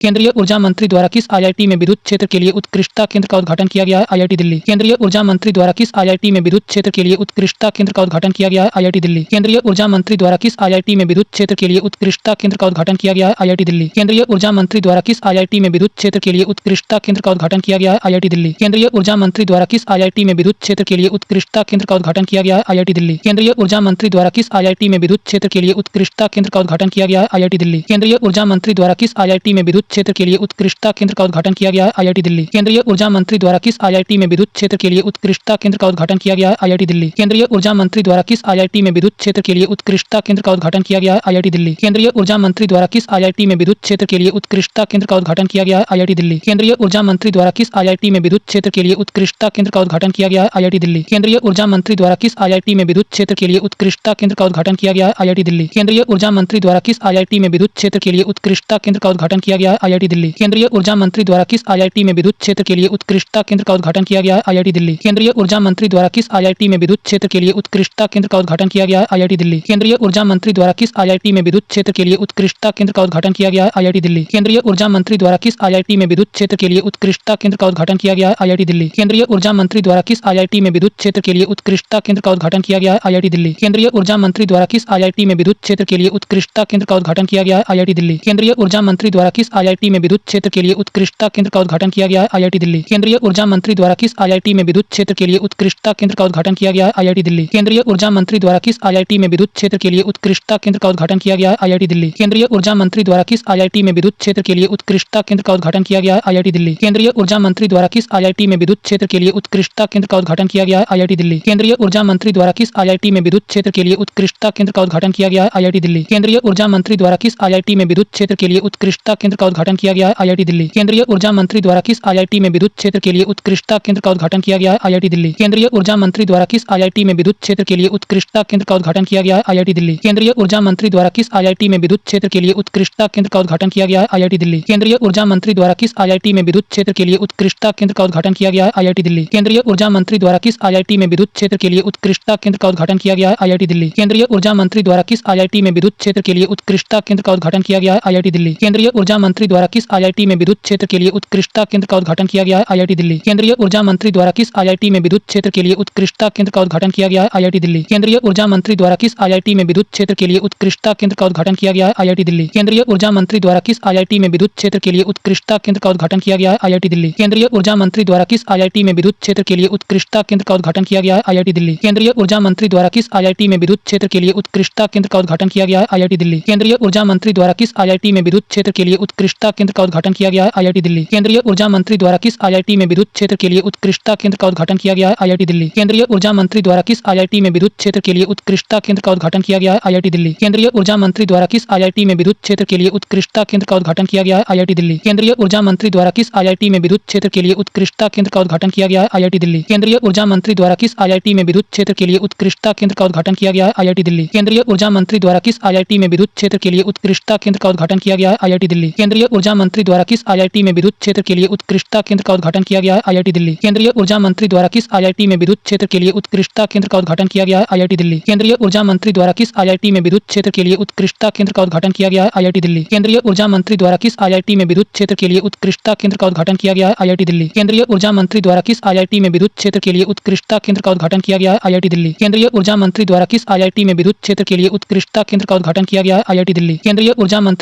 केंद्रीय ऊर्जा मंत्री द्वारा किस आईआईटी में विद्युत क्षेत्र के लिए उत्कृष्टता केंद्र का उद्घाटन किया गया है? आईआईटी दिल्ली। केंद्रीय ऊर्जा मंत्री द्वारा किस आईआईटी में विद्युत क्षेत्र के लिए उत्कृष्टता केंद्र का उद्घाटन किया गया है? आईआईटी दिल्ली। केंद्रीय ऊर्जा मंत्री द्वारा किस आईआईटी में विद्युत क्षेत्र के लिए उत्कृष्टता केंद्र का उद्घाटन किया गया है? आईआईटी दिल्ली। केंद्रीय ऊर्जा मंत्री द्वारा किस आईआईटी में विद्युत क्षेत्र के लिए उत्कृष्टता केंद्र का उद्घाटन किया गया है? आईआईटी दिल्ली। केंद्रीय ऊर्जा मंत्री द्वारा किस आईआईटी में विद्युत क्षेत्र के लिए उत्कृष्टता केंद्र का उद्घाटन किया गया है? आईआईटी दिल्ली। केंद्रीय ऊर्जा मंत्री द्वारा किस आईआईटी में विद्युत क्षेत्र के लिए उत्कृष्टता केंद्र का उद्घाटन किया गया है? आईआईटी दिल्ली। केंद्रीय ऊर्जा मंत्री द्वारा किस आईआईटी में विद्युत क्षेत्र के लिए उत्कृष्टता केंद्र का उद्घाटन किया गया है? आईआईटी दिल्ली। केंद्रीय ऊर्जा मंत्री द्वारा किस आईआईटी में विद्युत क्षेत्र के लिए उत्कृष्टता केंद्र का उद्घाटन किया गया है? आईआईटी दिल्ली। केंद्रीय ऊर्जा मंत्री द्वारा किस आईआईटी में विद्युत क्षेत्र के लिए उत्कृष्टता केंद्र का उद्घाटन किया गया है? आईआईटी दिल्ली। केंद्रीय ऊर्जा मंत्री द्वारा किस आईआईटी में विद्युत क्षेत्र के लिए उत्कृष्टता केंद्र का उद्घाटन किया गया है? आईआईटी दिल्ली। केंद्रीय ऊर्जा मंत्री द्वारा किस आईआईटी में विद्युत क्षेत्र के लिए उत्कृष्टता केंद्र का उद्घाटन किया गया है? आईआईटी दिल्ली। केंद्रीय ऊर्जा मंत्री द्वारा किस आईआईटी में विद्युत क्षेत्र के लिए उत्कृष्टता केंद्र का उद्घाटन किया गया है? आईआईटी दिल्ली। केंद्रीय ऊर्जा मंत्री द्वारा किस आईआईटी में विद्युत क्षेत्र के लिए उत्कृष्टता केंद्र का उद्घाटन किया गया है? आईआईटी दिल्ली। केंद्रीय ऊर्जा मंत्री द्वारा किस आईआईटी में विद्युत क्षेत्र के लिए उत्कृष्टता केंद्र का उद्घाटन किया गया है? आईआईटी दिल्ली। केंद्रीय ऊर्जा मंत्री द्वारा किस आईआईटी में विद्युत क्षेत्र के लिए उत्कृष्टता केंद्र का उद्घाटन किया गया है? आईआईटी दिल्ली। केंद्रीय ऊर्जा मंत्री द्वारा किस आईआईटी में विद्युत क्षेत्र के लिए उत्कृष्टता केंद्र का उद्घाटन किया गया है? आईआईटी दिल्ली। केंद्रीय ऊर्जा मंत्री द्वारा किस आईआईटी में विद्युत क्षेत्र के लिए उत्कृष्टता केंद्र का उद्घाटन किया गया है? आईआईटी दिल्ली। केंद्रीय ऊर्जा मंत्री द्वारा किस आईआईटी में विद्युत क्षेत्र के लिए उत्कृष्टता केंद्र का उद्घाटन किया गया है? आईआईटी दिल्ली। केंद्रीय ऊर्जा मंत्री द्वारा किस आईआईटी में विद्युत क्षेत्र के लिए उत्कृष्टता केंद्र का उद्घाटन किया गया है? आईआईटी दिल्ली। केंद्रीय ऊर्जा मंत्री द्वारा किस आईआईटी में विद्युत क्षेत्र के लिए उत्कृष्टता केंद्र का उद्घाटन किया गया है? आईआईटी दिल्ली। केंद्रीय ऊर्जा मंत्री द्वारा किस आईआईटी में विद्युत क्षेत्र के लिए उत्कृष्टता केंद्र का उद्घाटन किया गया है? आईआईटी दिल्ली। केंद्रीय ऊर्जा मंत्री द्वारा किस आईआईटी में विद्युत क्षेत्र के लिए उत्कृष्टता केंद्र का उद्घाटन किया गया है? आईआईटी दिल्ली। केंद्रीय ऊर्जा मंत्री द्वारा किस आईआईटी में विद्युत क्षेत्र के लिए उत्कृष्टता केंद्र का उद्घाटन किया गया है? आईआईटी दिल्ली। केंद्रीय ऊर्जा मंत्री द्वारा किस आईआईटी में विद्युत क्षेत्र के लिए उत्कृष्टता केंद्र का उद्घाटन किया गया है? आईआईटी दिल्ली। केंद्रीय ऊर्जा मंत्री द्वारा किस आईआईटी में विद्युत क्षेत्र के लिए उत्कृष्टता केंद्र का उद्घाटन किया गया है? आईआईटी दिल्ली। केंद्रीय ऊर्जा मंत्री द्वारा किस आईआईटी में विद्युत क्षेत्र के लिए उत्कृष्टता केंद्र का उद्घाटन किया गया है? आईआईटी दिल्ली। केंद्रीय ऊर्जा मंत्री द्वारा किस आईआईटी में विद्युत क्षेत्र के लिए उत्कृष्टता केंद्र का उद्घाटन किया गया है? आईआईटी दिल्ली। केंद्रीय ऊर्जा मंत्री द्वारा किस आईआईटी में विद्युत क्षेत्र के लिए उत्कृष्टता केंद्र का उद्घाटन किया गया है? आईआईटी दिल्ली। केंद्रीय ऊर्जा मंत्री द्वारा किस आईआईटी में विद्युत क्षेत्र के लिए उत्कृष्टता केंद्र का उद्घाटन किया गया है? आईआईटी दिल्ली। केंद्रीय ऊर्जा मंत्री द्वारा किस आईआईटी में विद्युत क्षेत्र के लिए उत्कृष्टता केंद्र का उद्घाटन किया गया है? आईआईटी दिल्ली। केंद्रीय ऊर्जा मंत्री द्वारा किस आईआईटी में विद्युत क्षेत्र के लिए उत्कृष्टता केंद्र का उद्घाटन किया गया है? आईआईटी दिल्ली। केंद्रीय ऊर्जा मंत्री द्वारा किस आईआईटी में विद्युत क्षेत्र के लिए उत्कृष्टता केंद्र का उद्घाटन किया गया है? आईआईटी दिल्ली। केंद्रीय ऊर्जा मंत्री द्वारा किस आईआईटी में विद्युत क्षेत्र के लिए उत्कृष्टता केंद्र का उद्घाटन किया गया है? आईआईटी दिल्ली। केंद्रीय ऊर्जा मंत्री द्वारा किस आईआईटी में विद्युत क्षेत्र के लिए उत्कृष्टता केंद्र का उद्घाटन किया गया है? आईआईटी दिल्ली। केंद्रीय ऊर्जा मंत्री द्वारा किस आईआईटी में विद्युत क्षेत्र के लिए उत्कृष्टता केंद्र का उद्घाटन किया गया है? आईआईटी दिल्ली। केंद्रीय ऊर्जा मंत्री द्वारा किस आईआईटी में विद्युत क्षेत्र के लिए उत्कृष्टता केंद्र का उद्घाटन किया गया है? आईआईटी दिल्ली। केंद्रीय ऊर्जा मंत्री द्वारा किस आईआईटी में विद्युत क्षेत्र के लिए उत्कृष्टता केंद्र का उद्घाटन किया गया है? आईआईटी दिल्ली। केंद्रीय ऊर्जा मंत्री द्वारा किस आईआईटी में विद्युत क्षेत्र के लिए उत्कृष्टता केंद्र का उद्घाटन किया गया है? आईआईटी दिल्ली। केंद्रीय ऊर्जा मंत्री द्वारा किस आईआईटी में विद्युत क्षेत्र के लिए उत्कृष्टता केंद्र का उद्घाटन किया गया है? आईआईटी दिल्ली। केंद्रीय ऊर्जा मंत्री द्वारा किस आईआईटी में विद्युत क्षेत्र के लिए उत्कृष्टता केंद्र का उद्घाटन किया गया है? आईआईटी दिल्ली। केंद्रीय ऊर्जा मंत्री द्वारा किस आईआईटी में विद्युत क्षेत्र के लिए उत्कृष्टता केंद्र का उद्घाटन किया गया है? आईआईटी दिल्ली। केंद्रीय ऊर्जा मंत्री द्वारा किस आईआईटी में विद्युत क्षेत्र के लिए उत्कृष्टता केंद्र का उद्घाटन किया गया है? आईआईटी दिल्ली। केंद्रीय ऊर्जा मंत्री द्वारा किस आईआईटी में विद्युत क्षेत्र के लिए उत्कृष्टता केंद्र का उद्घाटन किया गया है? आईआईटी दिल्ली। केंद्रीय ऊर्जा मंत्री द्वारा किस आईआईटी में विद्युत क्षेत्र के लिए उत्कृष्टता केंद्र का उद्घाटन किया गया है? आईआईटी दिल्ली। केंद्रीय ऊर्जा मंत्री द्वारा किस आईआईटी में विद्युत क्षेत्र के लिए उत्कृष्टता केंद्र का उद्घाटन किया गया है? आईआईटी दिल्ली। केंद्रीय ऊर्जा मंत्री द्वारा किस आईआईटी में विद्युत क्षेत्र के लिए उत्कृष्टता केंद्र का उद्घाटन किया गया है? आईआईटी दिल्ली। केंद्रीय ऊर्जा मंत्री द्वारा किस आईआईटी में विद्युत क्षेत्र के लिए उत्कृष्टता केंद्र का उद्घाटन किया गया है? आईआईटी दिल्ली। केंद्रीय ऊर्जा मंत्री द्वारा किस आईआईटी में विद्युत क्षेत्र के लिए उत्कृष्टता केंद्र का उद्घाटन किया गया है? आईआईटी दिल्ली। केंद्रीय ऊर्जा मंत्री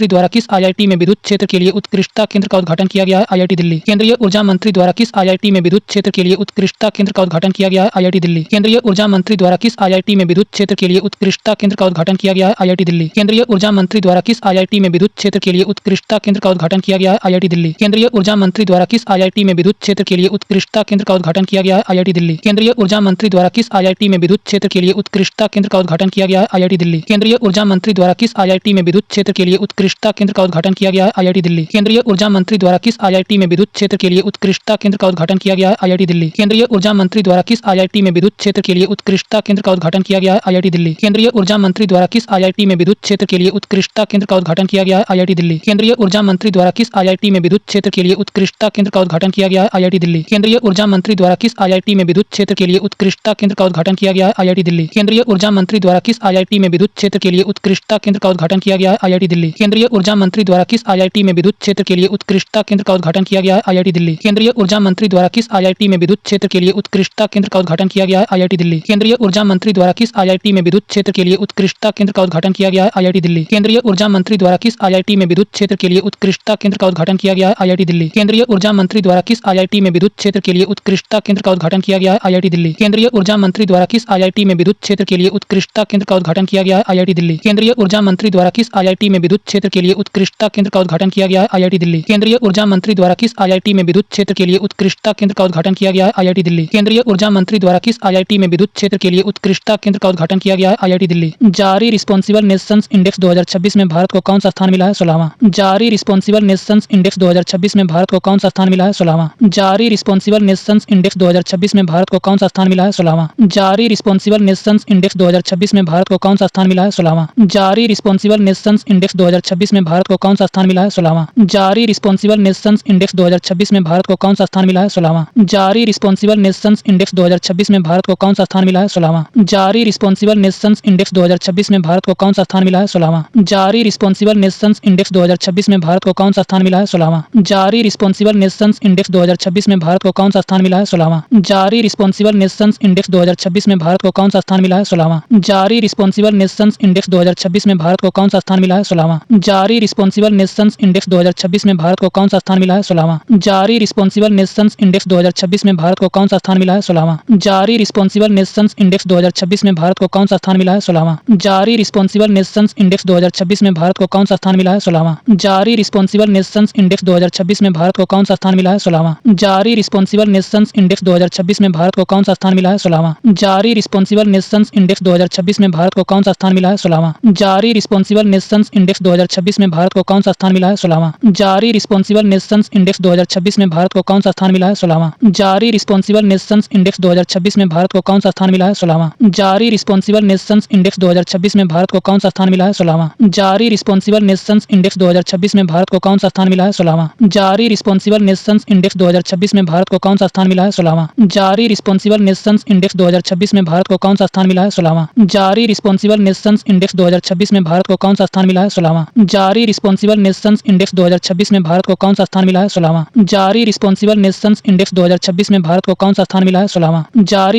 द्वारा किस आईआईटी में विद्युत क्षेत्र के लिए उत्कृष्टता केंद्र का उद्घाटन किया गया है? आईआईटी दिल्ली। केंद्रीय ऊर्जा मंत्री द्वारा किस आईआईटी में विद्युत क्षेत्र के लिए उत्कृष्टता केंद्र का उद्घाटन किया गया है? आईआईटी दिल्ली। केंद्रीय ऊर्जा मंत्री द्वारा किस आईआईटी में विद्युत क्षेत्र के लिए उत्कृष्टता केंद्र का उद्घाटन किया गया है? आईआईटी दिल्ली। केंद्रीय ऊर्जा मंत्री द्वारा किस आईआईटी में विद्युत क्षेत्र के लिए उत्कृष्टता केंद्र का उद्घाटन किया गया है? आईआईटी दिल्ली। केंद्रीय ऊर्जा मंत्री द्वारा किस आईआईटी में विद्युत क्षेत्र के लिए उत्कृष्टता केंद्र का उद्घाटन किया गया है? आईआईटी दिल्ली। केंद्रीय ऊर्जा मंत्री द्वारा किस आईआईटी में विद्युत क्षेत्र के लिए उत्कृष्टता केंद्र का उद्घाटन किया गया है? आईआईटी दिल्ली। केंद्रीय ऊर्जा मंत्री द्वारा किस आईआईटी में विद्युत क्षेत्र के लिए उत्कृष्टता केंद्र का उद्घाटन किया गया है? आईआईटी दिल्ली। केंद्रीय ऊर्जा मंत्री द्वारा किस आईआईटी में विद्युत क्षेत्र के लिए उत्कृष्टता केंद्र का उद्घाटन किया गया है? आईआईटी दिल्ली। केंद्रीय ऊर्जा मंत्री द्वारा किस आईआईटी में विद्युत क्षेत्र के लिए उत्कृष्टता केंद्र का उद्घाटन किया गया है? आईआईटी दिल्ली। केंद्रीय ऊर्जा मंत्री द्वारा किस आईआईटी में विद्युत क्षेत्र के लिए उत्कृष्टता केंद्र का उद्घाटन किया गया है? आईआईटी दिल्ली। केंद्रीय ऊर्जा मंत्री द्वारा किस आईआईटी में विद्युत क्षेत्र के लिए उत्कृष्टता केंद्र का उद्घाटन किया गया है? आईआईटी दिल्ली। केंद्रीय ऊर्जा मंत्री द्वारा किस आईआईटी में विद्युत क्षेत्र के लिए उत्कृष्टता केंद्र का उद्घाटन किया गया है? आईआईटी दिल्ली। केंद्रीय ऊर्जा मंत्री द्वारा किस आईआईटी में विद्युत क्षेत्र के लिए उत्कृष्टता केंद्र का उद्घाटन किया गया है? आईआईटी दिल्ली। केंद्रीय ऊर्जा मंत्री द्वारा किस आईआईटी में विद्युत क्षेत्र के लिए उत्कृष्टता केंद्र का उद्घाटन किया गया है? आईआईटी दिल्ली। केंद्रीय ऊर्जा मंत्री द्वारा किस आईआईटी में विद्युत क्षेत्र के लिए उत्कृष्टता केंद्र का उद्घाटन किया गया है? आईआईटी दिल्ली। केंद्रीय ऊर्जा मंत्री द्वारा किस आईआईटी में विद्युत क्षेत्र के लिए उत्कृष्टता केंद्र का उद्घाटन किया गया है? आईआईटी दिल्ली। केंद्रीय ऊर्जा मंत्री द्वारा किस आईआईटी में में विद्युत क्षेत्र के लिए उत्कृष्टता केंद्र का उद्घाटन किया गया है, आईआईटी दिल्ली। केंद्रीय ऊर्जा मंत्री द्वारा किस आईआईटी में विद्युत क्षेत्र के लिए उत्कृष्टता केंद्र का उद्घाटन किया गया है, आईआईटी दिल्ली। केंद्रीय ऊर्जा मंत्री द्वारा किस आईआईटी में विद्युत क्षेत्र के लिए उत्कृष्टता केंद्र का उद्घाटन किया गया है, आईआईटी दिल्ली। केंद्रीय ऊर्जा मंत्री द्वारा किस आईआईटी में विद्युत क्षेत्र के लिए उत्कृष्टता केंद्र का उद्घाटन किया गया है, आईआईटी दिल्ली। केंद्रीय ऊर्जा मंत्री द्वारा किस आईआईटी में विद्युत क्षेत्र के लिए उत्कृष्टता केंद्र का उद्घाटन किया गया है, आईआईटी दिल्ली। केंद्रीय ऊर्जा मंत्री द्वारा किस आईआईटी में विद्युत क्षेत्र के लिए उत्कृष्टता केंद्र का उद्घाटन किया गया है, आईआईटी दिल्ली। केंद्रीय ऊर्जा मंत्री द्वारा किस आईआईटी में विद्युत क्षेत्र के लिए उत्कृष्टता केंद्र का उद्घाटन किया गया है, आईआईटी दिल्ली। केंद्रीय ऊर्जा मंत्री द्वारा किस आईआईटी में विद्युत क्षेत्र के लिए उत्कृष्टता केंद्र का उद्घाटन किया गया है, आईआईटी दिल्ली। केंद्रीय ऊर्जा मंत्री द्वारा किस आईआईटी में विद्युत क्षेत्र के लिए उत्कृष्टता केंद्र का उद्घाटन किया गया है, आईआईटी दिल्ली। जारी रिस्पॉन्सिबल नेशंस इंडेक्स 2026 में भारत को कौन सा स्थान मिला है, 16वां। जारी रिस्पॉन्सिबल नेशंस इंडेक्स 2026 में भारत को कौन सा स्थान मिला है, 16वां। जारी रिस्पॉन्सिबल नेशंस इंडेक्स 2026 में भारत को कौन सा स्थान मिला है, 16वां। जारी रिस्पॉन्सिबल नेशंस इंडेक्स 2026 में भारत को कौन सा स्थान मिला है, 16वां। जारी रिस्पॉन्सिबल नेशंस इंडेक्स 2026 में भारत को कौन सा स्थान मिला है, 16वां। जारी रिस्पॉन्सिबल नेशंस इंडेक्स 2026 में भारत को कौन सा स्थान मिला है, 16वां। जारी रिस्पॉन्सिबल नेशंस इंडेक्स 2026 में भारत को कौन सा स्थान मिला है, 16वां। जारी रिस्पॉन्सिबल नेशंस इंडेक्स 2026 में भारत को कौन सा स्थान मिला है, 16वां। जारी रिस्पॉन्सिबल नेशंस इंडेक्स 2026 में भारत को कौन सा स्थान मिला है, 16वां। जारी रिस्पॉन्सिबल नेशंस इंडेक्स 2026 में भारत को कौन सा स्थान मिला है, 16वां। जारी रिस्पॉन्सिबल नेशंस इंडेक्स 2026 में भारत को कौन सा स्थान मिला है, 16वां। जारी रिस्पॉन्सिबल नेशंस इंडेक्स 2026 में भारत को कौन सा स्थान मिला है, 16वां। जारी रिस्पॉन्सिबल नेशंस इंडेक्स 2026 में भारत को कौन सा स्थान मिला है, 16वां। जारी रिस्पॉन्सिबल नेशंस इंडेक्स 2026 में भारत को कौन सा स्थान मिला है, 16वां। जारी रिस्पॉन्सिबल नेशंस इंडेक्स 2026 में भारत को कौन सा स्थान मिला है, 16वां। जारी रिस्पॉन्सिबल नेशंस इंडेक्स 2026 में भारत को कौन सा स्थान मिला है, 16वां। जारी रिस्पॉन्सिबल नेशंस इंडेक्स 2026 में भारत को कौन सा स्थान मिला है, 16वां। जारी रिस्पॉन्सिबल नेशंस इंडेक्स 2026 में भारत को कौन सा स्थान मिला है, 16वां। जारी रिस्पॉन्सिबल नेशंस इंडेक्स 2026 में भारत को कौन सा स्थान मिला है, 16वां। जारी रिस्पॉन्सिबल नेशंस इंडेक्स 2026 में भारत को कौन सा स्थान मिला है, 16वां। जारी रिस्पॉन्सिबल नेशंस इंडेक्स 2026 में भारत को कौन सा स्थान मिला है, 16वां। जारी रिस्पॉन्सिबल नेशंस इंडेक्स 2026 में भारत को कौन सा स्थान मिला है, 16वां। जारी रिस्पॉन्सिबल नेशंस इंडेक्स 2026 में भारत को कौन सा स्थान मिला है, 16वां। जारी रिस्पॉन्सिबल नेशंस इंडेक्स 2026 में भारत को कौन सा स्थान मिला है, 16वां। जारी रिस्पॉन्सिबल नेशंस इंडेक्स 2026 में भारत को कौन सा स्थान मिला है, 16वां। जारी रिस्पॉन्सिबल नेशंस इंडेक्स 2026 में भारत को कौन सा स्थान मिला है, 16वां। जारी रिस्पॉन्सिबल नेशंस इंडेक्स 2026 में भारत को कौन सा स्थान मिला है, 16वां। जारी रिस्पॉन्सिबल नेशंस इंडेक्स 2026 में भारत को कौन सा स्थान मिला है, 16वां। जारी रिस्पॉन्सिबल नेशंस इंडेक्स 2026 में भारत को कौन सा स्थान मिला है, 16वां। जारी रिस्पॉन्सिबल नेशंस इंडेक्स 2026 में भारत को कौन सा स्थान मिला है, 16वां। जारी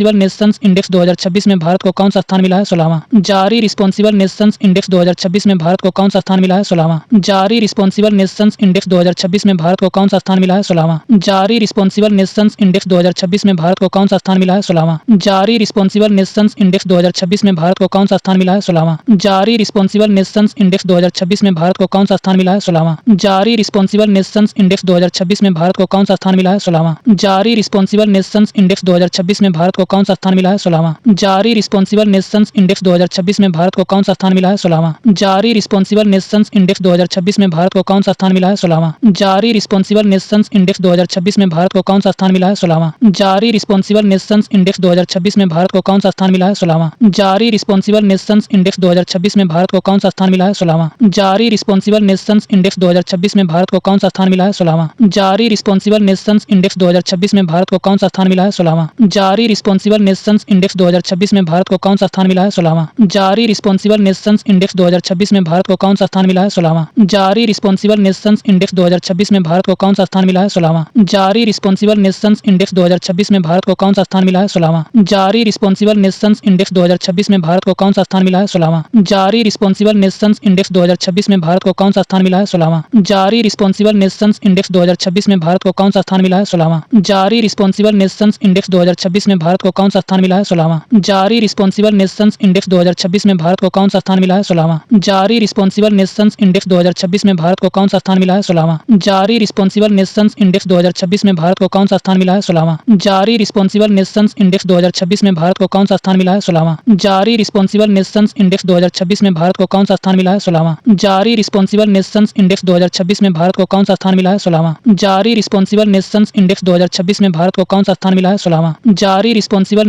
रिस्पॉन्सिबल नेशंस इंडेक्स 2026 में भारत को कौन सा स्थान मिला है, 16वां। जारी रिस्पॉन्सिबल नेशंस इंडेक्स 2026 में भारत को कौन सा स्थान मिला है, 16वां। जारी रिस्पॉन्सिबल नेशंस इंडेक्स 2026 में भारत को कौन सा स्थान मिला है, 16वां। जारी रिस्पॉन्सिबल नेशंस इंडेक्स 2026 में भारत को कौन सा स्थान मिला है, 16वां। जारी रिस्पॉन्सिबल नेशंस इंडेक्स 2026 में भारत को कौन सा स्थान मिला है, 16वां। जारी रिस्पॉन्सिबल नेशंस इंडेक्स 2026 में भारत को कौन सा स्थान मिला है, 16वां। जारी रिस्पॉन्सिबल नेशंस इंडेक्स 2026 में भारत को कौन सा स्थान मिला है, 16वां। जारी रिस्पॉन्सिबल नेशंस इंडेक्स 2026 में भारत को कौन सा स्थान मिला है, 16वां। जारी रिस्पॉन्सिबल नेशंस इंडेक्स 2026 में भारत को कौन सा स्थान मिला है, 16वां। जारी रिस्पॉन्सिबल नेशंस इंडेक्स 2026 में भारत को कौन सा स्थान मिला है, 16वां। जारी रिस्पॉन्सिबल नेशंस इंडेक्स 2026 में भारत को कौन सा स्थान मिला है, 16वां। जारी रिस्पॉन्सिबल नेशंस इंडेक्स 2026 में भारत को कौन सा स्थान मिला है, 16वां। जारी रिस्पॉन्सिबल नेशंस इंडेक्स 2026 में भारत को कौन सा स्थान मिला है, 16वां। जारी रिस्पॉन्सिबल नेशंस इंडेक्स 2026 में भारत को कौन सा स्थान मिला है, 16वां। जारी रिस्पॉन्सिबल नेशंस इंडेक्स 2026 में भारत को कौन सा स्थान मिला है, 16वां। जारी रिस्पॉन्सिबल नेशंस इंडेक्स 2026 में भारत को कौन सा स्थान मिला है, 16वां। जारी रिस्पॉन्सिबल नेशंस इंडेक्स 2026 में भारत को कौन सा स्थान मिला है, 16वां। जारी रिस्पॉन्सिबल नेशंस इंडेक्स 2026 में भारत को कौन सा स्थान मिला है, 16वां। जारी रिस्पॉन्सिबल नेशंस इंडेक्स 2026 में भारत को कौन सा स्थान मिला है, 16वां। जारी रिस्पॉन्सिबल नेशंस इंडेक्स 2026 में भारत को कौन सा स्थान मिला है, 16वां। जारी रिस्पॉन्सिबल नेशंस इंडेक्स 2026 में भारत को कौन सा स्थान मिला है, 16वां। जारी रिस्पॉन्सिबल नेशंस इंडेक्स 2026 में भारत को कौन सा स्थान मिला है, 16वां। जारी रिस्पॉन्सिबल नेशंस इंडेक्स 2026 में भारत को कौन सा स्थान मिला है, 16वां। जारी रिस्पॉन्सिबल नेशंस इंडेक्स 2026 में भारत को कौन सा स्थान मिला है, 16वां। जारी रिस्पॉन्सिबल नेशंस इंडेक्स 2026 में भारत को कौन सा स्थान मिला है, 16वां। जारी रिस्पॉन्सिबल नेशंस इंडेक्स 2026 में भारत को कौन सा स्थान मिला है, 16वां। जारी रिस्पॉन्सिबल नेशंस इंडेक्स 2026 में भारत को कौन सा स्थान मिला है, 16वां। जारी रिस्पॉन्सिबल नेशंस इंडेक्स 2026 में भारत को कौन सा स्थान मिला है, 16वां। जारी रिस्पॉन्सिबल नेशंस इंडेक्स 2026 में भारत को कौन सा स्थान मिला है, 16वां। जारी रिस्पॉन्सिबल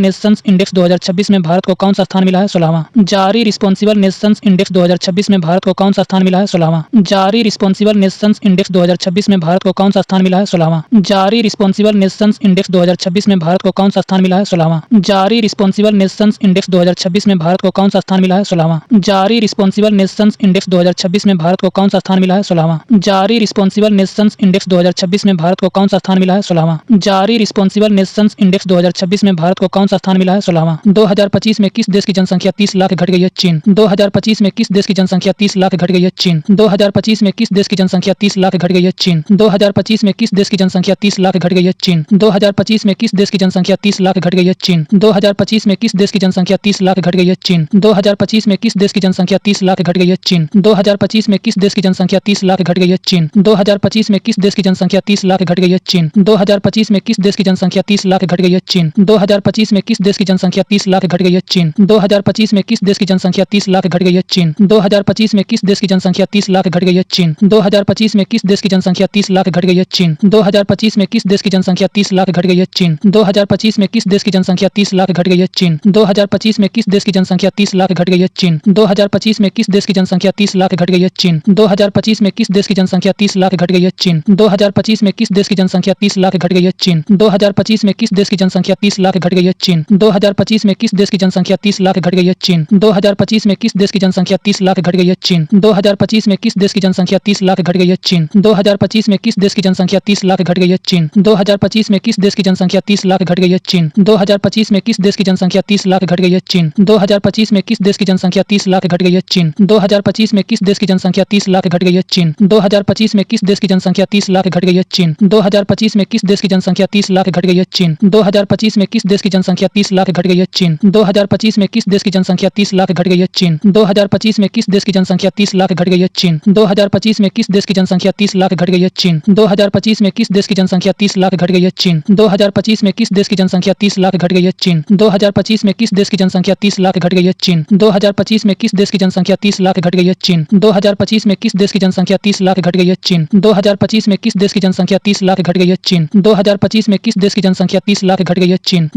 नेशंस इंडेक्स 2026 में भारत को कौन सा स्थान मिला है, 16वां। जारी रिस्पॉन्सिबल नेशंस इंडेक्स 2026 में भारत को कौन सा स्थान मिला है, 16वां। जारी रिस्पॉन्सिबल नेशंस इंडेक्स 2026 में भारत को कौन सा स्थान मिला है, 16वां। जारी रिस्पॉन्सिबल नेशंस इंडेक्स 2026 में भारत को कौन सा स्थान मिला है, 16वां। जारी रिस्पॉन्सिबल नेशंस इंडेक्स 2026 में भारत को कौन सा स्थान मिला है, 16वां। जारी रिस्पॉन्सिबल नेशंस इंडेक्स 2026 में भारत को कौन सा स्थान मिला है, मिला है? 16वां। जारी रिस्पॉन्सिबल नेशंस इंडेक्स 2026 में भारत को कौन सा स्थान मिला है? 16वां। जारी रिस्पॉन्सिबल नेशंस इंडेक्स 2026 में भारत को कौन सा स्थान मिला है? 16वां। 2025 में किस देश की जनसंख्या 30 लाख घट गई है? चीन। 2025 में किस देश की जनसंख्या 30 लाख घट गई है? चीन। 2025 में किस देश की जनसंख्या 30 लाख घट गई है? चीन। 2025 में किस देश की जनसंख्या 30 लाख घट गई है? चीन। 2025 में किस देश की जनसंख्या 30 लाख घट गई है? चीन। 2025 में किस देश की जनसंख्या 30 लाख घट गई है? चीन। 2025 में किस देश की जनसंख्या 30 लाख घट गई है? चीन। 2025 में किस देश की जनसंख्या 30 लाख घट गई है? चीन। 2025 में किस देश की जनसंख्या 30 लाख घट गई है? चीन। 2025 में किस देश की जनसंख्या 30 लाख घट गई है? चीन। 2025 में किस देश की जनसंख्या 30 लाख घट गई है? चीन। 2025 में किस देश की जनसंख्या 30 लाख घट गई है? चीन। 2025 में किस देश की जनसंख्या 30 लाख घट गई है? चीन। 2025 में किस देश की जनसंख्या 30 लाख घट गई है? चीन। 2025 में किस देश की जनसंख्या 30 लाख घट गई है? चीन। 2025 में किस देश की जनसंख्या 30 लाख घट गई है? चीन। 2025 में किस देश की जनसंख्या 30 लाख घट गई है? चीन। 2025 में किस देश की जनसंख्या 30 लाख घट गई है? चीन। 2025 में किस देश की जनसंख्या 30 लाख घट गई है? चीन। 2025 में किस देश की जनसंख्या 30 लाख घट गई है? चीन। 2025 में किस देश की जनसंख्या 30 लाख घट गई है? चीन। 2025 में किस देश की जनसंख्या 30 लाख घट गई है? चीन। 2025 में किस देश की जनसंख्या 30 लाख घट गई है? चीन। 2025 में किस देश की जनसंख्या 30 लाख घट गई है? चीन। 2025 में किस देश की जनसंख्या 30 लाख घट गई है? चीन। 2025 में किस देश की जनसंख्या 30 लाख घट गई है? चीन। 2025 में किस देश की जनसंख्या 30 लाख घट गई है? चीन। 2025 में किस देश की जनसंख्या 30 लाख घट गई है? चीन। 2025 में किस देश की जनसंख्या 30 लाख घट गई है? चीन। 2025 में किस देश की जनसंख्या 30 लाख घट गई है? चीन। 2025 में किस देश की जनसंख्या 30 लाख घट गई है? चीन। 2025 में किस देश की जनसंख्या 30 लाख घट गई है? चीन। 2025 में किस देश की जनसंख्या 30 लाख घट गई है? चीन। 2025 में किस देश की जनसंख्या 30 लाख घट गई है? चीन। 2025 में किस देश की जनसंख्या 30 लाख घट गई है? चीन। 2025 में किस देश की जनसंख्या 30 लाख घट गई है? चीन। 2025 में किस देश की जनसंख्या 30 लाख घट गई है? चीन। 2025 में किस देश की जनसंख्या 30 लाख घट गई है? चीन। 2025 में किस देश की जनसंख्या 30 लाख घट गई है? चीन। 2025 में किस देश की जनसंख्या 30 लाख घट गई है? चीन। 2025 में किस देश की जनसंख्या 30 लाख घट गई है? चीन। 2025 में किस देश की जनसंख्या 30 लाख घट गई है? चीन।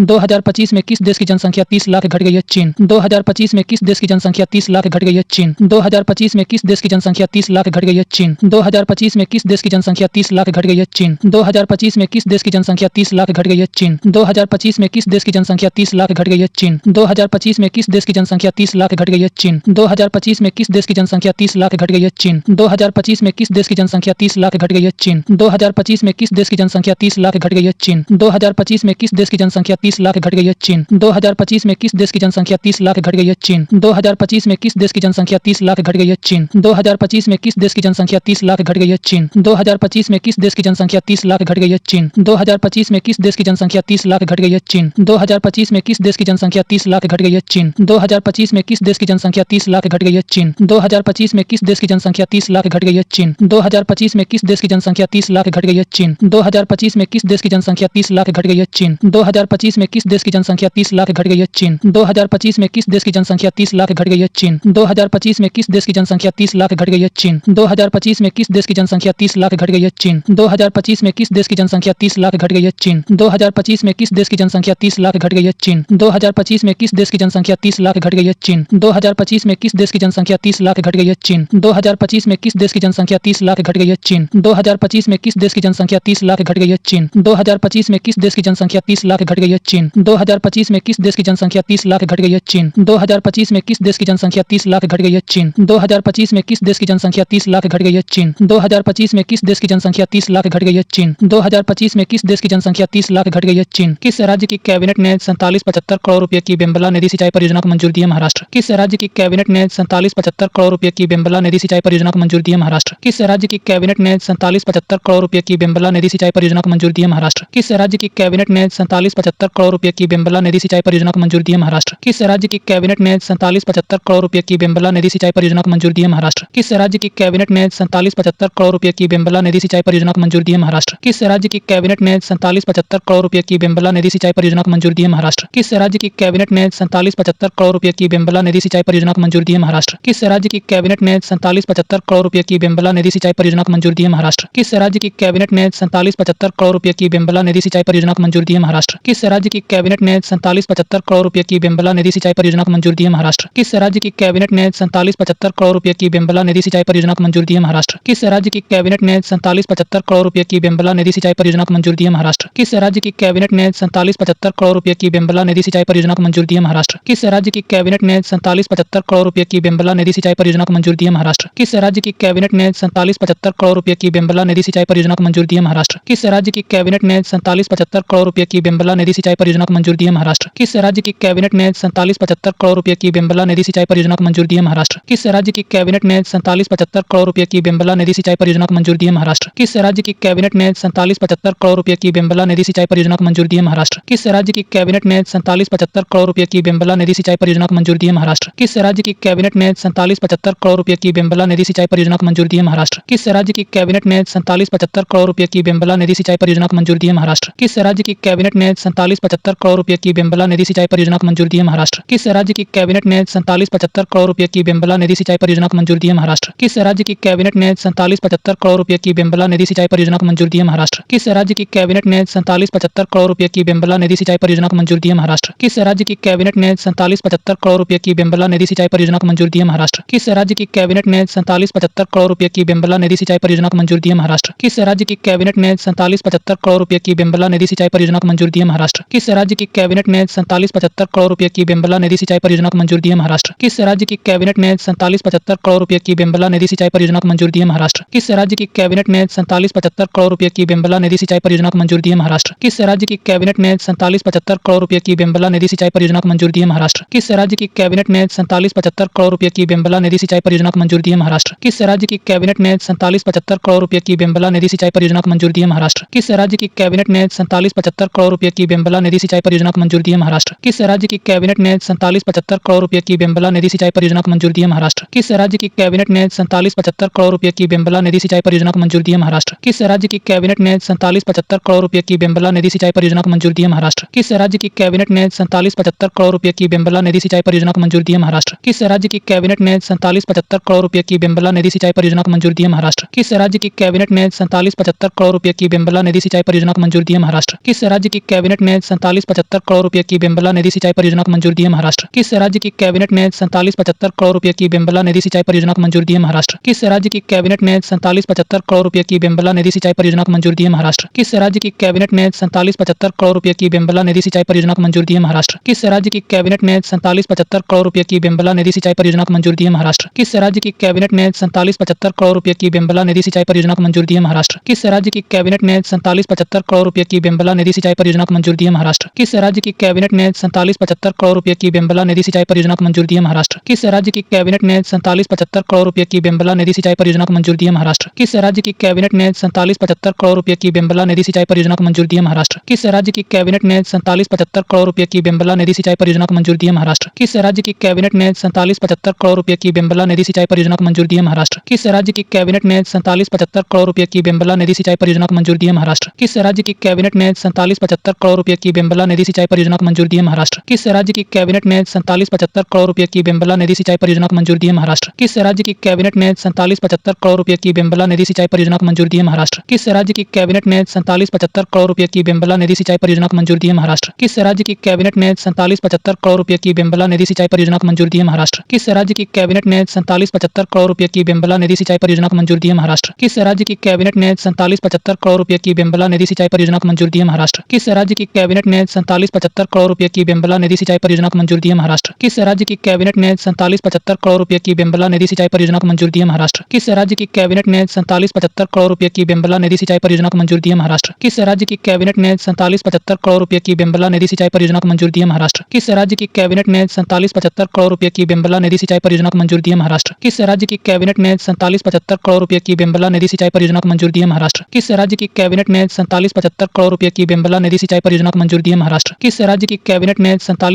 2025 में किस देश की जनसंख्या 30 लाख घट गई है? चीन। 2025 में किस देश की जनसंख्या 30 लाख घट गई है? चीन। 2025 में किस देश की जनसंख्या 30 लाख घट गई है? चीन। 2025 में किस देश की जनसंख्या 30 लाख घट गई है? चीन। 2025 में किस देश की जनसंख्या 30 लाख घट गई है? चीन। 2025 में किस देश की जनसंख्या 30 लाख घट गई है? चीन। 2025 में किस देश की जनसंख्या 30 लाख घट गई है? चीन। 2025 में किस देश की जनसंख्या 30 लाख घट गई है? चीन। 2025 में किस देश की जनसंख्या 30 लाख घट गई है? चीन। 2025 में किस देश की जनसंख्या 30 लाख घट गई है? चीन। 2025 में किस देश की जनसंख्या 30 लाख घट गई है? चीन। 2025 में किस देश की जनसंख्या 30 लाख घट गई है? चीन। 2025 में किस देश की जनसंख्या 30 लाख घट गई है? चीन। 2025 में किस देश की जनसंख्या 30 लाख घट गई है? चीन। 2025 में किस देश की जनसंख्या 30 लाख घट गई है? चीन। 2025 में किस देश की जनसंख्या 30 लाख घट गई है? चीन। 2025 में किस देश की जनसंख्या 30 लाख घट गई है? चीन। 2025 में किस देश की जनसंख्या 30 लाख घट गई है? चीन। 2025 में किस देश की जनसंख्या 30 लाख घट गई है? चीन। 2025 में किस देश की जनसंख्या 30 लाख घट गई है? चीन। 2025 में किस देश की जनसंख्या 30 लाख घट गई है? चीन। 2025 में किस देश की जनसंख्या 30 लाख घट गई है? चीन। 2025 में किस देश की जनसंख्या 30 लाख घट गई है? चीन। 2025 में किस देश की जनसंख्या 30 लाख घट गई है? चीन। 2025 में किस देश की जनसंख्या 30 लाख घट गई है? चीन। 2025 में किस देश की जनसंख्या 30 लाख घट गई है? चीन। 2025 में किस देश की जनसंख्या 30 लाख घट गई है? चीन। 2025 में किस देश की जनसंख्या 30 लाख घट गई है? चीन। 2025 में किस देश की जनसंख्या 30 लाख घट गई है? चीन। 2025 में किस देश की जनसंख्या 30 लाख घट गई है? चीन। 2025 में किस देश की जनसंख्या 30 लाख घट गई है? चीन। 2025 में किस देश की जनसंख्या 30 लाख घट गई है? चीन। 2025 में किस देश की जनसंख्या 30 लाख घट गई है? चीन। 2025 में किस देश की जनसंख्या 30 लाख घट गई है? चीन। 2025 में किस देश की जनसंख्या 30 लाख घट गई है? चीन। 2025 में किस देश की जनसंख्या 30 लाख घट गई है? चीन। 2025 में किस देश की जनसंख्या 30 लाख घट गई है? चीन। किस राज्य की कैबिनेट ने 4775 करोड़ रुपए की बेम्बला नदी सिंचाई परियोजना को मंजूरी दी है? महाराष्ट्र। किस राज्य की कैबिनेट ने 4775 करोड़ रुपए की बेम्बला नदी सिंचाई परियोजना को मंजूरी दी है? महाराष्ट्र। किस राज्य की कैबिनेट ने 4775 करोड़ रुपए की बेम्बला नदी सिंचाई परियोजना को मंजूरी दी है? महाराष्ट्र। किस राज्य की कैबिनेट ने 4775 करोड़ रुपए की बेम्बला नदी सिंचाई परियोजना को मंजूरी दी है? महाराष्ट्र। किस राज्य की कैबिनेट ने 4775 करोड़ रुपए की बेम्बला नदी सिंचाई परियोजना को मंजूरी दी है? महाराष्ट्र। किस राज्य की कैबिनेट ने 4775 करोड़ रुपए की बेम्बला नदी सिंचाई परियोजना को मंजूरी दी है? महाराष्ट्र। किस राज्य की कैबिनेट ने 4775 करोड़ रुपए की बेम्बला नदी सिंचाई परियोजना को मंजूरी दी है? महाराष्ट्र। किस राज्य की कैबिनेट ने 4775 करोड़ रुपए की बेम्बला नदी सिंचाई परियोजना को मंजूरी दी है? महाराष्ट्र। किस राज्य की कैबिनेट ने 4775 करोड़ रुपए की बेम्बला नदी सिंचाई परियोजना को मंजूरी दी है? महाराष्ट्र। किस राज्य की कैबिनेट ने 4775 करोड़ रुपए की बेम्बला नदी सिंचाई परियोजना को मंजूरी दी है? महाराष्ट्र। किस राज्य की कैबिनेट ने 4775 करोड़ रुपए की बेम्बला नदी सिंचाई परियोजना को मंजूरी दी है? महाराष्ट्र। किस राज्य की कैबिनेट ने 4775 करोड़ रुपए की बेम्बला नदी सिंचाई परियोजना को मंजूरी दी है? महाराष्ट्र। किस राज्य की कैबिनेट ने 4775 करोड़ रुपए की बेम्बला नदी सिंचाई परियोजना को मंजूरी दी है? महाराष्ट्र। किस राज्य की कैबिनेट ने 4775 करोड़ रुपए की बेम्बला नदी सिंचाई परियोजना को मंजूरी दी है? महाराष्ट्र। किस राज्य की कैबिनेट ने 4775 करोड़ रुपए की बेम्बला नदी सिंचाई परियोजना को मंजूरी दी है? महाराष्ट्र। किस राज्य की कैबिनेट ने 47-75 करोड़ रुपए की बेम्बला नदी सिंचाई परियोजना को मंजूरी दी है? महाराष्ट्र। किस राज्य की कैबिनेट ने 47-75 करोड़ रुपए की बेम्बला नदी सिंचाई परियोजना को मंजूरी दी है? महाराष्ट्र। किस राज्य की कैबिनेट ने 47-75 करोड़ रुपए की बेम्बला नदी सिंचाई परियोजना को मंजूरी दी है? महाराष्ट्र। किस राज्य की कैबिनेट ने 47-75 करोड़ रुपए की बेम्बला नदी सिंचाई परियोजना को मंजूरी दी है? महाराष्ट्र। किस राज्य की कैबिनेट ने 47-75 करोड़ रुपए की बेम्बला नदी सिंचाई परियोजना को मंजूरी दी है? महाराष्ट्र। किस राज्य की कैबिनेट ने 47-75 करोड़ रुपए की बेम्बला नदी सिंचाई परियोजना को मंजूरी दी है? महाराष्ट्र। किस राज्य की कैबिनेट ने 47-75 करोड़ रुपए की बेम्बला नदी सिंचाई परियोजना को मंजूरी दी है? महाराष्ट्र। किस राज्य की कैबिनेट ने 47-75 करोड़ रुपए की बेम्बला नदी सिंचाई परियोजना को मंजूरी दी है? महाराष्ट्र। किस राज्य की कैबिनेट ने 47-75 करोड़ रुपए की बेम्बला नदी सिंचाई परियोजना को मंजूरी दी है? महाराष्ट्र। किस राज्य की कैबिनेट ने 47-75 करोड़ रुपए की बेम्बला नदी सिंचाई परियोजना को मंजूरी दी है? महाराष्ट्र। किस राज्य की कैबिनेट ने 47-75 करोड़ रुपए की बेम्बला नदी सिंचाई परियोजना को मंजूरी दी है? महाराष्ट्र। किस राज्य की कैबिनेट ने 47-75 करोड़ रुपए की बेम्बला नदी सिंचाई परियोजना को मंजूरी दी है? महाराष्ट्र। किस राज्य की कैबिनेट ने 47-75 करोड़ रुपए की बेम्बला नदी सिंचाई परियोजना को मंजूरी दी है? महाराष्ट्र। किस राज्य की कैबिनेट ने 47-75 करोड़ रुपए की बेम्बला नदी सिंचाई परियोजना को मंजूरी दी है? महाराष्ट्र। किस राज्य की कैबिनेट ने 47-75 करोड़ रुपए की बेम्बला नदी सिंचाई परियोजना को मंजूरी दी है? महाराष्ट्र। किस राज्य की कैबिनेट ने 47-75 करोड़ रुपए की बेम्बला नदी सिंचाई परियोजना को मंजूरी दी है? महाराष्ट्र। किस राज्य की कैबिनेट ने 47-75 करोड़ रुपए की बेम्बला नदी सिंचाई परियोजना को मंजूरी दी है? महाराष्ट्र। किस राज्य की कैबिनेट ने 47-75 करोड़ रुपए की बेम्बला नदी सिंचाई परियोजना को मंजूरी दी है? महाराष्ट्र। किस राज्य की कैबिनेट ने 47-75 करोड़ रुपए की बेम्बला नदी सिंचाई परियोजना को मंजूरी दी है? महाराष्ट्र। किस राज्य की कैबिनेट ने 47-75 करोड़ रुपए की बेम्बला नदी सिंचाई परियोजना को मंजूरी दी है? महाराष्ट्र। किस राज्य की कैबिनेट ने 47-75 करोड़ रुपए की बेम्बला नदी सिंचाई परियोजना को मंजूरी दी है? महाराष्ट्र। किस राज्य की कैबिनेट ने 47-75 करोड़ रुपए की बेम्बला नदी सिंचाई परियोजना को मंजूरी दी है? महाराष्ट्र। किस राज्य की कैबिनेट ने 47-75 करोड़ रुपए की बेम्बला नदी सिंचाई परियोजना को मंजूरी दी है? महाराष्ट्र। किस राज्य की कैबिनेट ने 47-75 करोड़ रुपए की बेम्बला नदी सिंचाई परियोजना को मंजूरी दी है? महाराष्ट्र। किस राज्य की कैबिनेट ने 47-75 करोड़ रुपए की बेम्बला नदी सिंचाई परियोजना को मंजूरी दी है? महाराष्ट्र। किस राज्य की कैबिनेट ने 47-75 करोड़ रुपए की बेम्बला नदी सिंचाई परियोजना को मंजूरी दी है? महाराष्ट्र। किस राज्य की कैबिनेट ने 47-75 करोड़ रुपए की बेम्बला नदी सिंचाई परियोजना को मंजूरी दी है? महाराष्ट्र। किस राज्य की कैबिनेट ने 47-75 करोड़ रुपए की बेम्बला नदी सिंचाई परियोजना को मंजूरी दी है? महाराष्ट्र। किस राज्य की कैबिनेट ने 47-75 करोड़ रुपए की बेम्बला नदी सिंचाई परियोजना को मंजूरी दी है? महाराष्ट्र। किस राज्य की कैबिनेट ने 47-75 करोड़ रुपए की बेम्बला नदी सिंचाई परियोजना को मंजूरी दी है? महाराष्ट्र। किस राज्य की कैबिनेट ने 47-75 करोड़ रुपए की बेम्बला नदी सिंचाई परियोजना को मंजूरी दी है? महाराष्ट्र। किस राज्य की कैबिनेट ने 47-75 करोड़ रुपए की बेम्बला नदी सिंचाई परियोजना को मंजूरी दी है? महाराष्ट्र। किस राज्य की कैबिनेट ने 47-75 करोड़ रुपए की बेम्बला नदी सिंचाई परियोजना को मंजूरी दी है? महाराष्ट्र। किस राज्य की कैबिनेट ने 47-75 करोड़ रुपए की बेम्बला नदी सिंचाई परियोजना को मंजूरी दी है? महाराष्ट्र। किस राज्य की कैबिनेट ने 47-75 करोड़ रुपए की बेम्बला नदी सिंचाई परियोजना को मंजूरी दी है? महाराष्ट्र। किस राज्य की कैबिनेट ने 47-75 करोड़ रुपए की बेम्बला नदी सिंचाई परियोजना को मंजूरी दी है? महाराष्ट्र। किस राज्य की कैबिनेट ने 47-75 करोड़ रुपए की बेम्बला नदी सिंचाई परियोजना को मंजूरी दी है? महाराष्ट्र। किस राज्य की कैबिनेट ने 47-75 करोड़ रुपए की बेम्बला नदी सिंचाई परियोजना को मंजूरी दी है? महाराष्ट्र। किस राज्य की कैबिनेट ने 47-75 करोड़ रुपए की बेम्बला नदी सिंचाई परियोजना को मंजूरी दी है? महाराष्ट्र। किस राज्य की कैबिनेट ने 47-75 करोड़ रुपए की बेम्बला नदी सिंचाई परियोजना को मंजूरी दी है? महाराष्ट्र। किस राज्य की कैबिनेट ने 47-75 करोड़ रुपए की बेम्बला नदी सिंचाई परियोजना को मंजूरी दी है? महाराष्ट्र। किस राज्य की कैबिनेट ने 47-75 करोड़ रुपए की बेम्बला नदी सिंचाई परियोजना को मंजूरी दी है? महाराष्ट्र। किस राज्य की कैबिनेट ने 47-75 करोड़ रुपए की बेम्बला नदी सिंचाई परियोजना को मंजूरी दी है? महाराष्ट्र। किस राज्य की कैबिनेट ने 47-75 करोड़ रुपए की बेम्बला नदी सिंचाई परियोजना को मंजूरी दी है? महाराष्ट्र। किस राज्य की कैबिनेट ने 47-75 करोड़ रुपए की बेम्बला नदी सिंचाई परियोजना को मंजूरी दी है? महाराष्ट्र। किस राज्य की कैबिनेट ने 47-75 करोड़ रुपए की बेम्बला नदी सिंचाई परियोजना को मंजूरी दी है? महाराष्ट्र। किस राज्य की कैबिनेट ने 47-75 करोड़ रुपए की बेम्बला नदी सिंचाई परियोजना को मंजूरी दी है? महाराष्ट्र। किस राज्य की कैबिनेट ने 47-75 करोड़ रुपए की बेम्बला नदी सिंचाई परियोजना को मंजूरी दी है? महाराष्ट्र। किस राज्य की कैबिनेट ने 47-75 करोड़ रुपए की बेम्बला नदी सिंचाई परियोजना को मंजूरी दी है? महाराष्ट्र। किस राज्य की कैबिनेट ने 47-75 करोड़ रुपए की बेम्बला नदी सिंचाई परियोजना को मंजूरी दी है? महाराष्ट्र। किस राज्य की कैबिनेट ने 47-75 करोड़ रुपए की बेम्बला नदी सिंचाई परियोजना को मंजूरी दी है? महाराष्ट्र। किस राज्य की कैबिनेट ने 47-75 करोड़ रुपए की बेम्बला नदी सिंचाई परियोजना को मंजूरी दी है? महाराष्ट्र। किस राज्य की कैबिनेट ने 47-75 करोड़ रुपए की बेम्बला नदी सिंचाई परियोजना को मंजूरी दी है? महाराष्ट्र। किस राज्य की कैबिनेट ने 47-75 करोड़ रुपए की बेम्बला नदी सिंचाई परियोजना को मंजूरी दी है? महाराष्ट्र। किस राज्य की कैबिनेट ने 47-75 करोड़ रुपए की बेम्बला नदी सिंचाई परियोजना को मंजूरी दी है? महाराष्ट्र। किस राज्य की कैबिनेट ने 47-75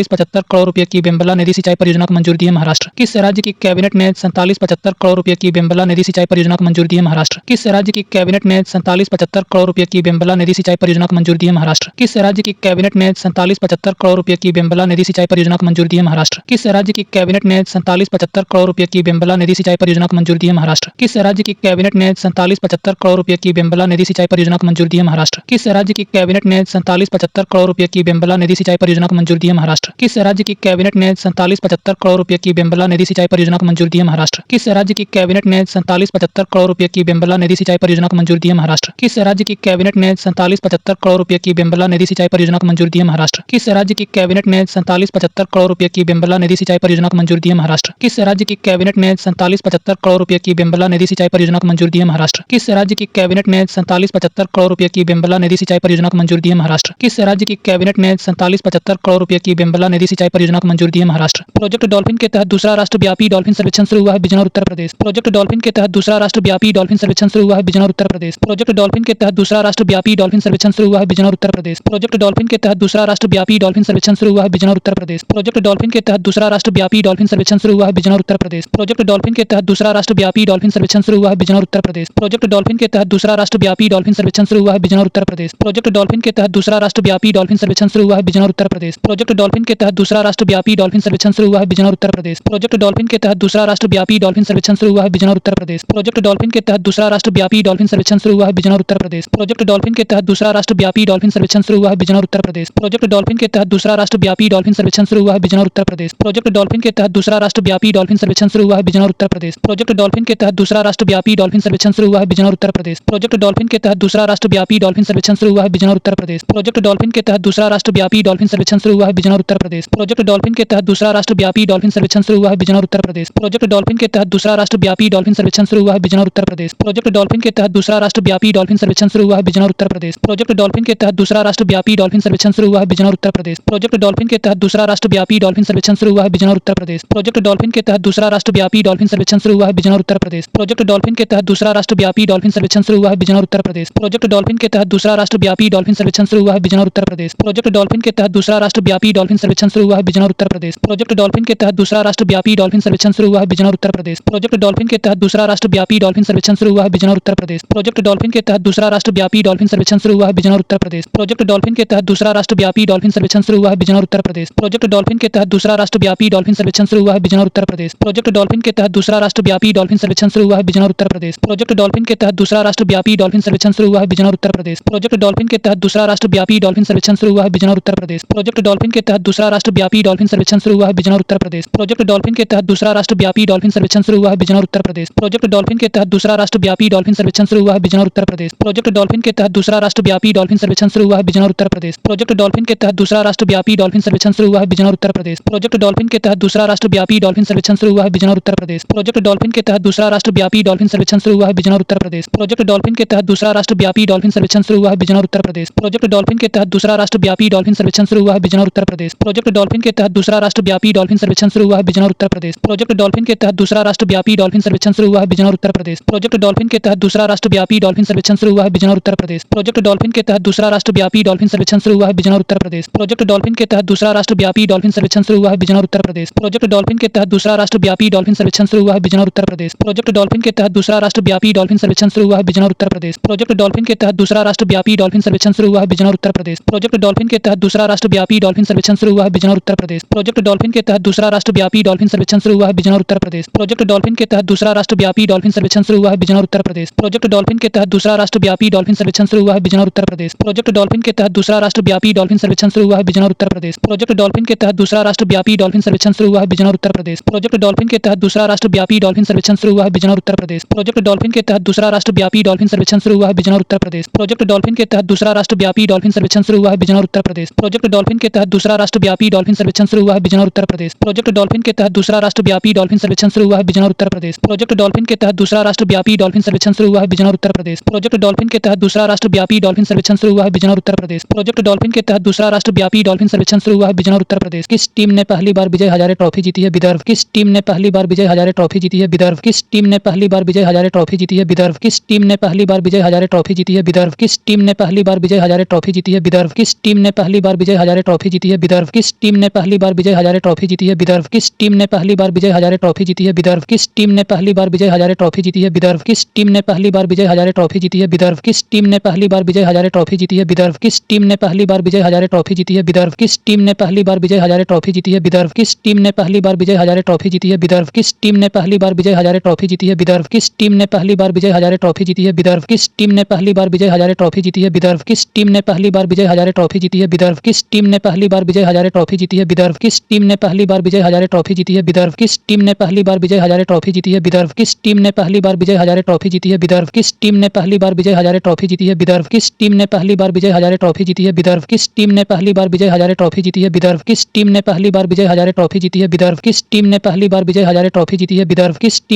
करोड़ रुपए की बेम्बला नदी सिंचाई परियोजना को मंजूरी दी है? महाराष्ट्र। किस राज्य की कैबिनेट ने 47-75 करोड़ रुपए की बेम्बला नदी सिंचाई परियोजना को मंजूरी दी है? महाराष्ट्र। किस राज्य की कैबिनेट ने 47-75 करोड़ रुपए की बेम्बला नदी सिंचाई परियोजना को मंजूरी दी है? महाराष्ट्र। किस राज्य की कैबिनेट ने 47-75 करोड़ रुपए की बेम्बला नदी सिंचाई परियोजना को मंजूरी दी है? महाराष्ट्र। किस राज्य की कैबिनेट ने 47-75 करोड़ रुपए की बेम्बला नदी सिंचाई परियोजना को मंजूरी दी है? महाराष्ट्र। किस राज्य की कैबिनेट ने 47-75 करोड़ रुपए की बेम्बला नदी सिंचाई परियोजना को मंजूरी दी है? महाराष्ट्र। किस राज्य की कैबिनेट ने 47-75 करोड़ रुपए की बेम्बला नदी सिंचाई परियोजना को मंजूरी दी है? महाराष्ट्र। किस राज्य की कैबिनेट ने 47-75 करोड़ रुपए की बेम्बला नदी सिंचाई परियोजना को मंजूरी दी है? महाराष्ट्र। किस राज्य की कैबिनेट ने 47-75 करोड़ रुपए की बेम्बला नदी सिंचाई परियोजना को मंजूरी दी है? महाराष्ट्र। किस राज्य की कैबिनेट ने 47-75 करोड़ रुपए की बेम्बला नदी सिंचाई परियोजना को मंजूरी दी है? महाराष्ट्र। किस राज्य की कैबिनेट ने 47-75 करोड़ रुपए की बेम्बला नदी सिंचाई परियोजना को मंजूरी दी है? महाराष्ट्र। किस राज्य की कैबिनेट ने 47-75 करोड़ रुपए की बेम्बला नदी सिंचाई परियोजना को मंजूरी दी है महाराष्ट्र? किस राज्य की कैबिनेट ने 4775 करोड़ रुपए की बेम्बला नदी सिंचाई परियोजना को मंजूरी दी है महाराष्ट्र? किस राज्य की कैबिनेट ने 4775 करोड़ रुपए की बेम्बला नदी सिंचाई परियोजना को मंजूरी दी है महाराष्ट्र? प्रोजेक्ट डॉल्फिन के तहत दूसरा राष्ट्रव्यापी डॉल्फिन सर्वेक्षण शुरू हुआ है बिजनौर उत्तर प्रदेश। प्रोजेक्ट डॉल्फिन के तहत दूसरा राष्ट्रव्यापी डॉल्फिन सर्वेक्षण शुरू हुआ है बिजनौर उत्तर प्रदेश। प्रोजेक्ट डॉल्फिन के तहत दूसरा राष्ट्रव्यापी डॉल्फिन सर्वेक्षण शुरू हुआ है बिजनौर उत्तर प्रदेश। प्रोजेक्ट डॉल्फिन के तहत दूसरा राष्ट्रव्यापी डॉल्फिन सर्वेक्षण शुरू हुआ है बिजनौर उत्तर प्रदेश। प्रोजेक्ट डॉल्फिन के तहत दूसरा राष्ट्रव्यापी डॉल्फिन सर्वेक्षण शुरू हुआ है बिजनौर उत्तर प्रदेश। प्रोजेक्ट डॉल्फिन के तहत दूसरा राष्ट्रव्यापी डॉल्फिन सर्वेक्षण शुरू हुआ है बिजनौर उत्तर प्रदेश। प्रोजेक्ट डॉल्फिन के तहत दूसरा राष्ट्रव्यापी डॉल्फिन सर्वेक्षण शुरू हुआ है बिजनौर उत्तर प्रदेश। प्रोजेक्ट डॉल्फिन के तहत दूसरा राष्ट्रव्यापी डॉल्फिन सर्वेक्षण शुरू हुआ है बिजनौर उत्तर प्रदेश। प्रोजेक्ट डॉल्फिन के तहत दूसरा राष्ट्रव्यापी डॉल्फिन सर्वेक्षण शुरू हुआ है बिजनौर उत्तर प्रदेश। प्रोजेक्ट डॉल्फिन के तहत दूसरा राष्ट्रव्यापी डॉल्फिन सर्वेक्षण शुरू हुआ है बिजनौर उत्तर प्रदेश। प्रोजेक्ट डॉल्फिन के तहत दूसरा राष्ट्रव्यापी डॉल्फिन सर्वेक्षण शुरू हुआ है बिजनौर उत्तर प्रदेश। प्रोजेक्ट डॉल्फिन के तहत दूसरा राष्ट्रव्यापी डॉल्फिन सर्वेक्षण शुरू हुआ है बिजनौर उत्तर प्रदेश। प्रोजेक्ट डॉल्फिन के तहत दूसरा राष्ट्रव्यापी डॉल्फिन सर्वेक्षण शुरू हुआ है बिजनौर उत्तर प्रदेश। प्रोजेक्ट डॉल्फिन के तहत दूसरा राष्ट्रव्यापी डॉल्फिन सर्वेक्षण शुरू हुआ है बिजनौर उत्तर प्रदेश। प्रोजेक्ट डॉल्फिन के तहत दूसरा राष्ट्रव्यापी डॉल्फिन सर्वेक्षण शुरू हुआ है बिजनौर उत्तर प्रदेश। प्रोजेक्ट डॉल्फिन के तहत दूसरा राष्ट्रव्यापी डॉल्फिन सर्वेक्षण शुरू हुआ है बिजनौर उत्तर प्रदेश। प्रोजेक्ट डॉल्फिन के तहत दूसरा राष्ट्रव्यापी डॉल्फिन सर्वेक्षण शुरू हुआ है बिजनौर उत्तर प्रदेश। प्रोजेक्ट डॉल्फिन के तहत दूसरा राष्ट्रव्यापी डॉल्फिन सर्वेक्षण शुरू हुआ है बिजनौर उत्तर प्रदेश। प्रोजेक्ट डॉल्फिन के तहत दूसरा राष्ट्रव्यापी डॉल्फिन सर्वेक्षण शुरू हुआ है बिजनौर उत्तर प्रदेश। प्रोजेक्ट डॉल्फिन के तहत दूसरा राष्ट्रव्यापी डॉल्फिन सर्वेक्षण शुरू हुआ है बिजनौर उत्तर प्रदेश। प्रोजेक्ट डॉल्फिन के तहत दूसरा राष्ट्रव्यापी डॉल्फिन सर्वेक्षण शुरू हुआ है बिजनौर उत्तर प्रदेश। प्रोजेक्ट डॉल्फिन के तहत दूसरा राष्ट्रव्यापी डॉल्फिन सर्वेक्षण शुरू हुआ है बिजनौर उत्तर प्रदेश। प्रोजेक्ट डॉल्फिन के तहत दूसरा राष्ट्रव्यापी डॉल्फिन सर्वेक्षण शुरू हुआ है बिजनौर उत्तर प्रदेश। प्रोजेक्ट डॉल्फिन के तहत दूसरा राष्ट्रव्यापी डॉल्फिन सर्वेक्षण शुरू हुआ है बिजनौर उत्तर प्रदेश। प्रोजेक्ट डॉल्फिन के तहत दूसरा राष्ट्रव्यापी डॉल्फिन सर्वेक्षण शुरू हुआ है बिजनौर उत्तर प्रदेश। प्रोजेक्ट डॉल्फिन के तहत दूसरा राष्ट्रव्यापी डॉल्फिन सर्वेक्षण शुरू हुआ है बिजनौर उत्तर प्रदेश। प्रोजेक्ट डॉल्फिन के तहत दूसरा राष्ट्रव्यापी डॉल्फिन सर्वेक्षण शुरू हुआ है बिजनौर उत्तर प्रदेश। प्रोजेक्ट डॉल्फिन के तहत दूसरा राष्ट्रव्यापी डॉल्फिन सर्वेक्षण शुरू हुआ है बिजनौर उत्तर प्रदेश। प्रोजेक्ट डॉल्फिन के तहत दूसरा राष्ट्रव्यापी डॉल्फिन सर्वेक्षण शुरू हुआ है बिजनौर उत्तर प्रदेश। प्रोजेक्ट डॉल्फिन के तहत दूसरा राष्ट्रव्यापी डॉल्फिन सर्वेक्षण शुरू हुआ है बिजनौर उत्तर प्रदेश। प्रोजेक्ट डॉल्फिन के तहत दूसरा राष्ट्रव्यापी डॉल्फिन सर्वेक्षण शुरू हुआ है बिजनौर उत्तर प्रदेश। प्रोजेक्ट डॉल्फिन के तहत दूसरा राष्ट्रव्यापी डॉल्फिन सर्वेक्षण शुरू हुआ है बिजनौर उत्तर प्रदेश। प्रोजेक्ट डॉल्फिन के तहत दूसरा राष्ट्रव्यापी डॉल्फिन सर्वेक्षण शुरू हुआ है बिजनौर उत्तर प्रदेश। प्रोजेक्ट डॉल्फिन के तहत दूसरा राष्ट्रव्यापी डॉल्फिन सर्वेक्षण शुरू हुआ है बिजनौर उत्तर प्रदेश। प्रोजेक्ट डॉल्फिन के तहत दूसरा राष्ट्रव्यापी डॉल्फिन सर्वेक्षण शुरू हुआ है बिजनौर उत्तर प्रदेश। प्रोजेक्ट डॉल्फिन के तहत दूसरा राष्ट्रव्यापी डॉल्फिन सर्वेक्षण शुरू हुआ है बिजनौर उत्तर प्रदेश। प्रोजेक्ट डॉल्फिन के तहत दूसरा राष्ट्रव्यापी डॉल्फिन सर्वेक्षण शुरू हुआ है बिजनौर उत्तर प्रदेश। प्रोजेक्ट डॉल्फिन के तहत दूसरा राष्ट्रव्यापी डॉल्फिन सर्वेक्षण शुरू हुआ है बिजनौर उत्तर प्रदेश। प्रोजेक्ट डॉल्फिन के तहत दूसरा राष्ट्रव्यापी डॉल्फिन सर्वेक्षण शुरू हुआ है बिजनौर उत्तर प्रदेश। प्रोजेक्ट डॉल्फिन के तहत दूसरा राष्ट्रव्यापी डॉल्फिन सर्वेक्षण शुरू हुआ है बिजनौर उत्तर प्रदेश। प्रोजेक्ट डॉल्फिन के तहत दूसरा राष्ट्रव्यापी डॉल्फिन सर्वेक्षण शुरू हुआ है बिजनौर उत्तर प्रदेश। प्रोजेक्ट डॉल्फिन के तहत दूसरा राष्ट्रव्यापी डॉल्फिन सर्वेक्षण शुरू हुआ है बिजनौर उत्तर प्रदेश। प्रोजेक्ट डॉल्फिन के तहत दूसरा राष्ट्रव्यापी डॉल्फिन सर्वेक्षण शुरू हुआ है बिजनौर उत्तर प्रदेश। प्रोजेक्ट डॉल्फिन के तहत दूसरा राष्ट्रव्यापी डॉल्फिन सर्वेक्षण शुरू हुआ है बिजनौर उत्तर प्रदेश। प्रोजेक्ट डॉल्फिन के तहत दूसरा राष्ट्रव्यापी डॉल्फिन सर्वेक्षण शुरू हुआ है बिजनौर उत्तर प्रदेश। प्रोजेक्ट डॉल्फिन के तहत दूसरा राष्ट्रव्यापी डॉल्फिन सर्वेक्षण शुरू हुआ है बिजनौर उत्तर प्रदेश। प्रोजेक्ट डॉल्फिन के तहत दूसरा राष्ट्रव्यापी डॉल्फिन सर्वेक्षण शुरू हुआ है बिजनौर उत्तर प्रदेश। प्रोजेक्ट डॉल्फिन के तहत दूसरा राष्ट्रव्यापी डॉल्फिन सर्वेक्षण शुरू हुआ है बिजनौर उत्तर प्रदेश। प्रोजेक्ट डॉल्फिन के तहत दूसरा राष्ट्रव्यापी डॉल्फिन सर्वेक्षण शुरू हुआ है बिजनौर उत्तर प्रदेश। प्रोजेक्ट डॉल्फिन के तहत दूसरा राष्ट्रव्यापी डॉल्फिन सर्वेक्षण शुरू हुआ है बिजनौर उत्तर प्रदेश। प्रोजेक्ट डॉल्फिन के तहत दूसरा राष्ट्रव्यापी डॉल्फिन सर्वेक्षण शुरू हुआ है बिजनौर उत्तर प्रदेश। प्रोजेक्ट डॉल्फिन के तहत दूसरा राष्ट्रव्यापी डॉल्फिन सर्वेक्षण शुरू हुआ है बिजनौर उत्तर प्रदेश। प्रोजेक्ट डॉल्फिन के तहत दूसरा राष्ट्रव्यापी डॉल्फिन सर्वेक्षण शुरू हुआ है बिजनौर उत्तर प्रदेश। प्रोजेक्ट डॉल्फिन के तहत दूसरा राष्ट्रव्यापी डॉल्फिन सर्वेक्षण शुरू हुआ है बिजनौर उत्तर प्रदेश। प्रोजेक्ट डॉल्फिन के तहत दूसरा राष्ट्रव्यापी डॉल्फिन सर्वेक्षण शुरू हुआ है बिजनौर उत्तर प्रदेश। प्रोजेक्ट डॉल्फिन के तहत दूसरा राष्ट्रव्यापी डॉल्फिन सर्वेक्षण शुरू हुआ है बिजनौर उत्तर प्रदेश। प्रोजेक्ट डॉल्फिन के तहत दूसरा राष्ट्रव्यापी डॉल्फिन सर्वेक्षण शुरू हुआ है बिजनौर उत्तर प्रदेश। प्रोजेक्ट डॉल्फिन के तहत दूसरा राष्ट्रव्यापी डॉल्फिन सर्वेक्षण शुरू हुआ है बिजनौर उत्तर प्रदेश। प्रोजेक्ट डॉल्फिन के तहत दूसरा राष्ट्रव्यापी डॉल्फिन सर्वेक्षण शुरू हुआ है बिजनौर उत्तर प्रदेश। प्रोजेक्ट डॉल्फिन के तहत दूसरा राष्ट्रव्यापी डॉल्फिन सर्वेक्षण शुरू हुआ है बिजनौर उत्तर प्रदेश। प्रोजेक्ट डॉल्फिन के तहत दूसरा राष्ट्रव्यापी डॉल्फिन सर्वेक्षण शुरू हुआ है बिजनौर उत्तर प्रदेश। प्रोजेक्ट डॉल्फिन के तहत दूसरा राष्ट्रव्यापी डॉल्फिन सर्वेक्षण शुरू हुआ है बिजनौर उत्तर प्रदेश। प्रोजेक्ट डॉल्फिन के तहत दूसरा राष्ट्रव्यापी डॉल्फिन सर्वेक्षण शुरू हुआ है बिजनौर उत्तर प्रदेश। प्रोजेक्ट डॉल्फिन के तहत दूसरा राष्ट्रव्यापी डॉल्फिन सर्वेक्षण शुरू हुआ है बिजनौर उत्तर प्रदेश। प्रोजेक्ट डॉल्फिन के तहत दूसरा राष्ट्रव्यापी डॉल्फिन सर्वेक्षण शुरू हुआ है बिजनौर उत्तर प्रदेश। किस टीम ने पहली बार विजय हजारे ट्रॉफी जीती है? विदर्भ। किस टीम ने पहली बार विजय हजारे ट्रॉफी जीती है? विदर्भ। किस टीम ने पहली बार विजय हजारे ट्रॉफी जीती है? विदर्भ। किस टीम ने पहली बार विजय हजारे ट्रॉफी जीती है? विदर्भ। किस टीम ने पहली बार विजय हजारे ट्रॉफी जीती है? विदर्भ। किस टीम ने पहली बार विजय हजारे ट्रॉफी जीती है? विदर्भ। किस टीम ने पहली बार विजय हजारे ट्रॉफी जीती है? विदर्भ। किस टीम ने पहली बार विजय हजारे ट्रॉफी जीती है? विदर्भ। किस टीम ने पहली बार विजय हजारे ट्रॉफी जीती है? विदर्भ। किस टीम ने पहली बार विजय हजारे ट्रॉफी जीती है? विदर्भ। किस टीम ने पहली बार विजय हजारे ट्रॉफी जीती है? विदर्भ। किस टीम ने पहली बार विजय हजारे ट्रॉफी जीती है? विदर्भ। किस टीम ने पहली बार विजय हजारे ट्रॉफी जीती है? विदर्भ। किस टीम ने पहली बार विजय हजारे ट्रॉफी जीती है? विदर्भ। किस टीम ने पहली बार विजय हजारे ट्रॉफी जीती है? विदर्भ। किस टीम ने पहली बार विजय हजारे ट्रॉफी जीती है? विदर्भ। किस टीम ने पहली बार विजय हजारे ट्रॉफी जीती है? विदर्भ। किस टीम ने पहली बार विजय हजारे ट्रॉफी जीती है? विदर्भ। किस टीम ने पहली बार विजय हजारे ट्रॉफी जीती है? विदर्भ। किस टीम ने पहली बार विजय हजारे ट्रॉफी जीती है? विदर्भ। किस टीम ने पहली बार विजय हजारे ट्रॉफी जीती है? विदर्भ। किस टीम ने पहली बार विजय हजारे ट्रॉफी जीती है? विदर्भ। किस टीम ने पहली बार विजय हजारे ट्रॉफी जीती है? विदर्भ। किस टीम ने पहली बार विजय हजारे ट्रॉफी जीती है? विदर्भ। किस टीम ने पहली बार विजय हजारे ट्रॉफी जीती है? विदर्भ। किस टीम ने पहली बार विजय हजारे ट्रॉफी जीती है? विदर्भ। किस टीम ने पहली बार विजय हजारे ट्रॉफी जीती है? विदर्भ। किस टीम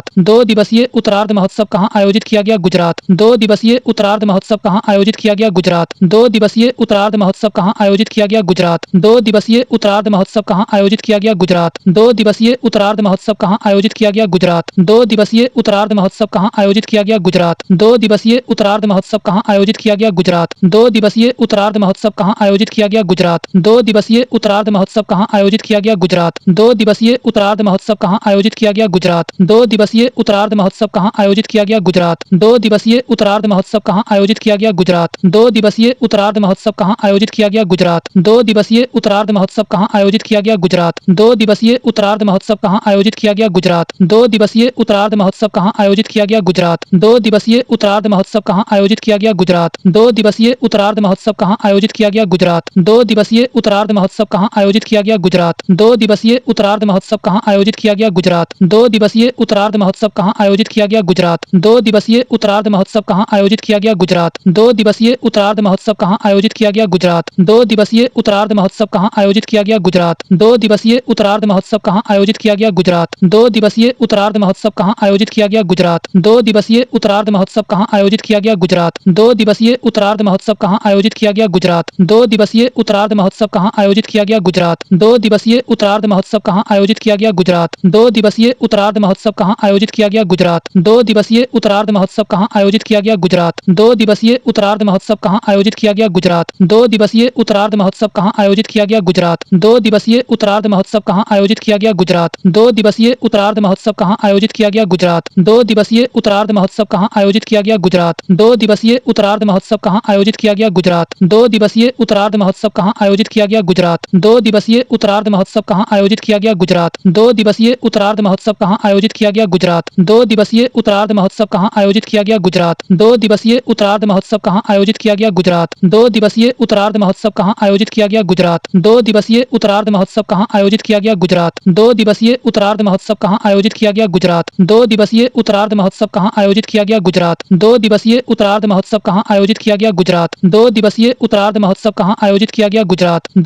गुजरात। 2 दिवसीय उत्तरार्ध महोत्सव कहाँ आयोजित किया गया? गुजरात। 2 दिवसीय उत्तरार्ध महोत्सव कहाँ आयोजित किया गया? गुजरात। 2 दिवसीय उत्तरार्ध महोत्सव कहाँ आयोजित किया गया? गुजरात। 2 दिवसीय उत्तरार्ध महोत्सव कहाँ आयोजित किया गया? गुजरात। 2 दिवसीय उत्तरार्ध महोत्सव कहाँ आयोजित किया गया? गुजरात। 2 दिवसीय उत्तरार्ध महोत्सव कहाँ आयोजित किया गया? गुजरात। 2 दिवसीय उत्तरार्ध महोत्सव कहाँ आयोजित किया गया? गुजरात। 2 दिवसीय उत्तरार्ध महोत्सव कहाँ आयोजित किया गया? गुजरात। 2 दिवसीय उत्तरार्ध महोत्सव कहाँ आयोजित किया गया? गुजरात। 2 दिवसीय उत्तरार्ध महोत्सव कहाँ आयोजित किया गया? गुजरात। 2 दिवसीय उत्तरार्ध महोत्सव कहाँ आयोजित किया गया? गुजरात। 2 दिवसीय उत्तरार्ध महोत्सव कहाँ आयोजित किया गया? गुजरात। 2 दिवसीय उत्तरार्ध महोत्सव कहाँ आयोजित किया गया? गुजरात। 2 दिवसीय उत्तरार्ध महोत्सव कहाँ आयोजित किया गया? गुजरात। 2 दिवसीय उत्तरार्ध महोत्सव कहाँ आयोजित किया गया? गुजरात। 2 दिवसीय उत्तरार्ध महोत्सव कहाँ आयोजित किया गया? गुजरात। 2 दिवसीय उत्तरार्ध महोत्सव कहाँ आयोजित किया गया? गुजरात। 2 दिवसीय उत्तरार्ध महोत्सव कहाँ आयोजित किया गया? गुजरात। 2 दिवसीय उत्तरार्ध महोत्सव कहाँ आयोजित किया गया? गुजरात। 2 दिवसीय उत्तरार्ध महोत्सव कहाँ आयोजित किया गया? गुजरात। 2 दिवसीय उत्तरार्ध महोत्सव कहाँ आयोजित किया गया? गुजरात। 2 दिवसीय उत्तरार्ध महोत्सव कहाँ आयोजित किया गया? गुजरात। 2 दिवसीय उत्तरार्ध महोत्सव कहाँ आयोजित किया गया? गुजरात। 2 दिवसीय उत्तरार्ध महोत्सव कहाँ आयोजित किया गया? गुजरात। 2 दिवसीय उत्तरार्ध महोत्सव कहाँ आयोजित किया गया? गुजरात। 2 दिवसीय उत्तरार्ध महोत्सव कहाँ आयोजित किया गया? गुजरात। 2 दिवसीय उत्तरार्ध महोत्सव कहाँ आयोजित किया गया? गुजरात। गुजरात। 2 दिवसीय उत्तरार्ध महोत्सव कहाँ आयोजित किया गया? गुजरात। 2 दिवसीय उत्तरार्ध महोत्सव कहाँ आयोजित किया गया? गुजरात। 2 दिवसीय उत्तरार्ध महोत्सव कहाँ आयोजित किया गया? गुजरात। 2 दिवसीय उत्तरार्ध महोत्सव कहाँ आयोजित किया गया? गुजरात। 2 दिवसीय उत्तरार्ध महोत्सव कहाँ आयोजित किया गया? गुजरात। 2 दिवसीय उत्तरार्ध महोत्सव कहाँ आयोजित किया गया? गुजरात। 2 दिवसीय उत्तरार्ध महोत्सव कहाँ आयोजित किया गया? गुजरात। 2 दिवसीय उत्तरार्ध महोत्सव कहाँ आयोजित किया गया? गुजरात। 2 दिवसीय उत्तरार्ध महोत्सव कहाँ आयोजित किया गया? गुजरात। 2 दिवसीय उत्तरार्ध महोत्सव कहाँ आयोजित किया गया? गुजरात। 2 दिवसीय उत्तरार्ध महोत्सव कहाँ आयोजित किया गया? गुजरात। 2 दिवसीय उत्तरार्ध महोत्सव कहाँ आयोजित किया गया? गुजरात। 2 दिवसीय उत्तरार्ध महोत्सव कहाँ आयोजित किया गया? गुजरात। 2 दिवसीय उत्तरार्ध महोत्सव कहाँ आयोजित किया गया? गुजरात। 2 दिवसीय उत्तरार्ध महोत्सव कहाँ आयोजित किया गया? गुजरात। 2 दिवसीय उत्तरार्ध महोत्सव कहाँ आयोजित किया गया? गुजरात। 2 दिवसीय उत्तरार्ध महोत्सव कहाँ आयोजित किया गया? गुजरात। 2 दिवसीय उत्तरार्ध महोत्सव कहाँ आयोजित किया गया? गुजरात। 2 दिवसीय उत्तरार्ध महोत्सव कहाँ आयोजित किया गया? गुजरात। 2 दिवसीय उत्तरार्ध महोत्सव कहाँ आयोजित किया गया? गुजरात। 2 दिवसीय उत्तरार्ध महोत्सव कहाँ आयोजित किया गया? गुजरात।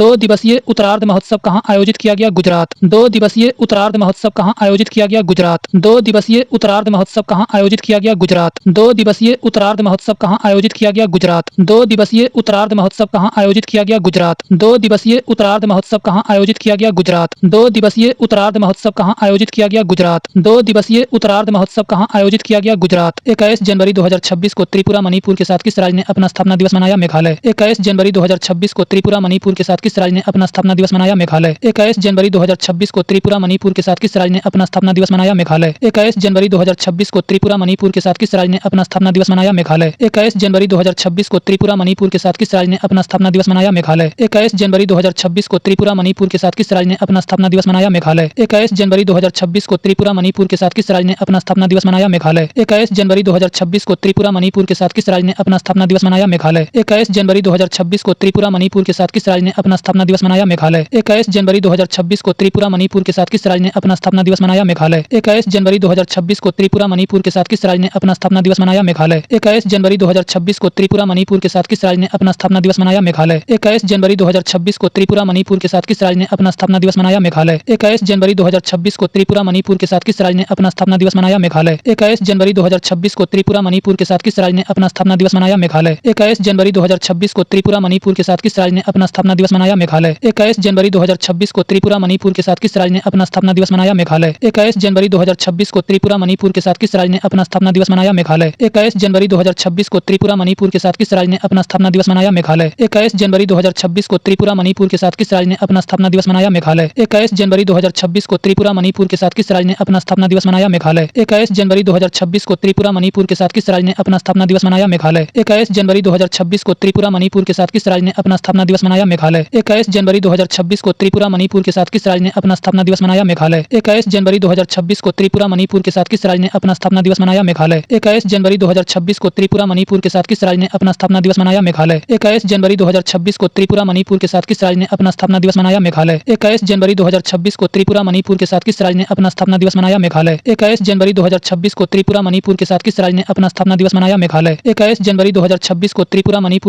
2 दिवसीय उत्तरार्ध महोत्सव कहाँ आयोजित किया गया? गुजरात। 2 दिवसीय उत्तरार्ध महोत्सव कहाँ आयोजित किया गया? गुजरात। 2 दिवसीय उत्तरार्ध महोत्सव कहाँ आयोजित किया गया? गुजरात। 2 दिवसीय उत्तरार्ध महोत्सव कहाँ आयोजित किया गया? गुजरात। 2 दिवसीय उत्तरार्ध महोत्सव कहाँ आयोजित किया गया? गुजरात। 2 दिवसीय उत्तरार्ध महोत्सव कहाँ आयोजित किया गया? गुजरात। 2 दिवसीय उत्तरार्ध महोत्सव कहाँ आयोजित किया गया? गुजरात। 2 दिवसीय उत्तरार्ध महोत्सव कहाँ आयोजित किया गया? गुजरात। 2 दिवसीय उत्तरार्ध महोत्सव कहाँ आयोजित किया गया? गुजरात। 21 जनवरी 2026 को त्रिपुरा मणिपुर के साथ किस राज्य ने अपना स्थापना दिवस मनाया? मेघालय। 21 जनवरी 2026 को त्रिपुरा मणिपुर के साथ किस राज्य ने अपना स्थापना दिवस मनाया? मेघालय। 21 जनवरी 2026 को त्रिपुरा मणिपुर के साथ किस राज्य ने अपना स्थापना दिवस मनाया? मेघालय। 21 जनवरी 2026 को त्रिपुरा मणिपुर के साथ किस राज्य ने अपना स्थापना दिवस मनाया? मेघालय। 21 जनवरी 2026 को त्रिपुरा मणिपुर के साथ किस राज्य ने अपना स्थापना दिवस मनाया? मेघालय। 21 जनवरी 2026 को त्रिपुरा मणिपुर के साथ किस राज्य ने अपना स्थापना दिवस मनाया? मेघालय। 21 जनवरी 2026 को त्रिपुरा मणिपुर के साथ किस राज्य ने अपना स्थापना दिवस मनाया? मेघालय। 21 जनवरी 2026 को त्रिपुरा मणिपुर के साथ किस राज्य ने अपना स्थापना दिवस मनाया? मेघालय। 21 जनवरी 2026 को त्रिपुरा मणिपुर के साथ किस राज्य ने अपना स्थापना दिवस मनाया? मेघालय। 21 जनवरी 2026 को त्रिपुरा मणिपुर के साथ किस राज्य ने अपना स्थापना दिवस मनाया? मेघालय। 21 जनवरी 2026 को त्रिपुरा मणिपुर के साथ किस राज्य ने अपना स्थापना दिवस मनाया? मेघालय। 21 जनवरी 2026 को त्रिपुरा मणिपुर के साथ किस राज्य ने अपना स्थापना दिवस मनाया? मेघालय। 21 जनवरी 2026 को त्रिपुरा मणिपुर के साथ किस राज्य ने अपना स्थापना दिवस मनाया? मेघालय। 21 जनवरी 2026 को त्रिपुरा मणिपुर के साथ किस राज्य ने अपना स्थापना दिवस मनाया? मेघालय। 21 जनवरी 2026 को त्रिपुरा मणिपुर के साथ किस राज्य ने अपना स्थापना दिवस मनाया? मेघालय। 21 जनवरी 2026 को त्रिपुरा मणिपुर के साथ किस राज्य ने अपना स्थापना दिवस मनाया? मेघालय। 21 जनवरी 2026 को त्रिपुरा मणिपुर के साथ किस राज्य ने अपना स्थापना दिवस मनाया? मेघालय। 21 जनवरी 2026 को त्रिपुरा मणिपुर के साथ किस राज्य ने अपना स्थापना दिवस मनाया? मेघालय। 21 जनवरी 2026 को त्रिपुरा मणिपुर के साथ किस राज्य ने अपना स्थापना दिवस मनाया? मेघालय। 21 जनवरी 2026 को त्रिपुरा मणिपुर के साथ किस राज्य ने अपना स्थापना दिवस मनाया? मेघालय। 21 जनवरी 2026 को त्रिपुरा मणिपुर के साथ किस राज्य ने अपना स्थापना दिवस मनाया? मेघालय। 21 जनवरी 2026 को त्रिपुरा मणिपुर के साथ किस राज्य ने अपना स्थापना दिवस मनाया? मेघालय। 21 जनवरी 2026 को त्रिपुरा मणिपुर के साथ किस राज्य ने अपना स्थापना दिवस मनाया? मेघालय। 21 जनवरी 2026 को त्रिपुरा मणिपुर के साथ किस राज्य ने अपना स्थापना दिवस मनाया? मेघालय। 21 जनवरी 2026 को त्रिपुरा मणिपुर के साथ किस राज्य ने अपना स्थापना दिवस मनाया? मेघालय। 21 जनवरी 2026 को त्रिपुरा मणिपुर के साथ किस राज्य ने अपना स्थापना दिवस मनाया? मेघालय। 21 जनवरी 2026 को त्रिपुरा मणिपुर के साथ किस राज्य ने अपना स्थापना दिवस मनाया? मेघालय। 21 जनवरी 2026 को त्रिपुरा मणिपुर के साथ किस राज्य ने अपना स्थापना दिवस मनाया? मेघालय। 21 जनवरी 2026 को त्रिपुरा मणिपुर के साथ किस राज्य ने अपना स्थापना दिवस मनाया? मेघालय। 21 जनवरी 2026 को त्रिपुरा मणिपुर के साथ किस राज्य ने अपना स्थापना दिवस मनाया? मेघालय। 21 जनवरी 2026 को त्रिपुरा मणिपुर के साथ किस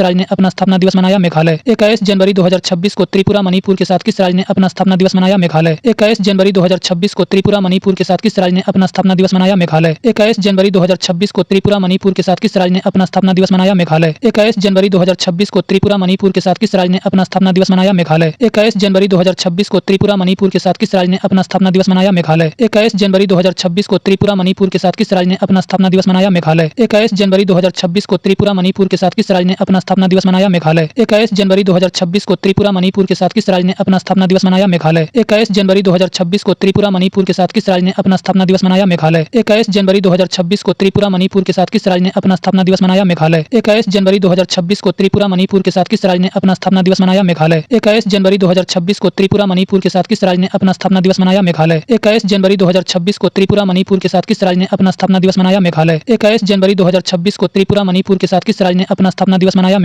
राज्य ने अपना स्थापना दिवस मनाया? मेघालय। 21 जनवरी 2026 को त्रिपुरा मणिपुर के साथ किस राज्य ने अपना स्थापना दिवस मनाया? मेघालय। 21 जनवरी 2026 को त्रिपुरा मणिपुर के साथ किस राज्य ने अपना स्थापना दिवस मनाया? मेघालय। 21 जनवरी 2026 को त्रिपुरा मणिपुर के साथ किस राज्य ने अपना स्थापना दिवस मनाया? मेघालय। 21 जनवरी 2026 को त्रिपुरा मणिपुर के साथ किस राज्य ने अपना स्थापना दिवस मनाया? मेघालय। 21 जनवरी 2026 को त्रिपुरा मणिपुर के साथ किस राज्य ने अपना स्थापना दिवस मनाया? मेघालय। 21 जनवरी 2026 को त्रिपुरा मणिपुर के साथ किस राज्य ने अपना स्थापना दिवस मनाया? मेघालय। 21 जनवरी 2026 को त्रिपुरा मणिपुर के साथ किस राज्य ने अपना स्थापना दिवस मनाया? मेघालय। 21 जनवरी 2026 को त्रिपुरा मणिपुर के साथ किस राज्य ने अपना स्थापना दिवस मनाया? मेघालय। 21 जनवरी 2026 को त्रिपुरा मणिपुर के साथ किस राज्य ने अपना स्थापना दिवस मनाया? मेघालय। 21 जनवरी 2026 को त्रिपुरा मणिपुर के साथ किस राज्य ने अपना स्थापना दिवस मनाया? मेघालय। 21 जनवरी 2026 को त्रिपुरा मणिपुर के साथ किस राज्य ने अपना स्थापना दिवस मनाया? मेघालय। 21 जनवरी 2026 को त्रिपुरा मणिपुर के साथ किस राज्य ने अपना स्थापना दिवस मनाया? मेघालय। 21 जनवरी 2026 को त्रिपुरा मणिपुर के साथ किस राज्य ने अपना स्थापना दिवस मनाया?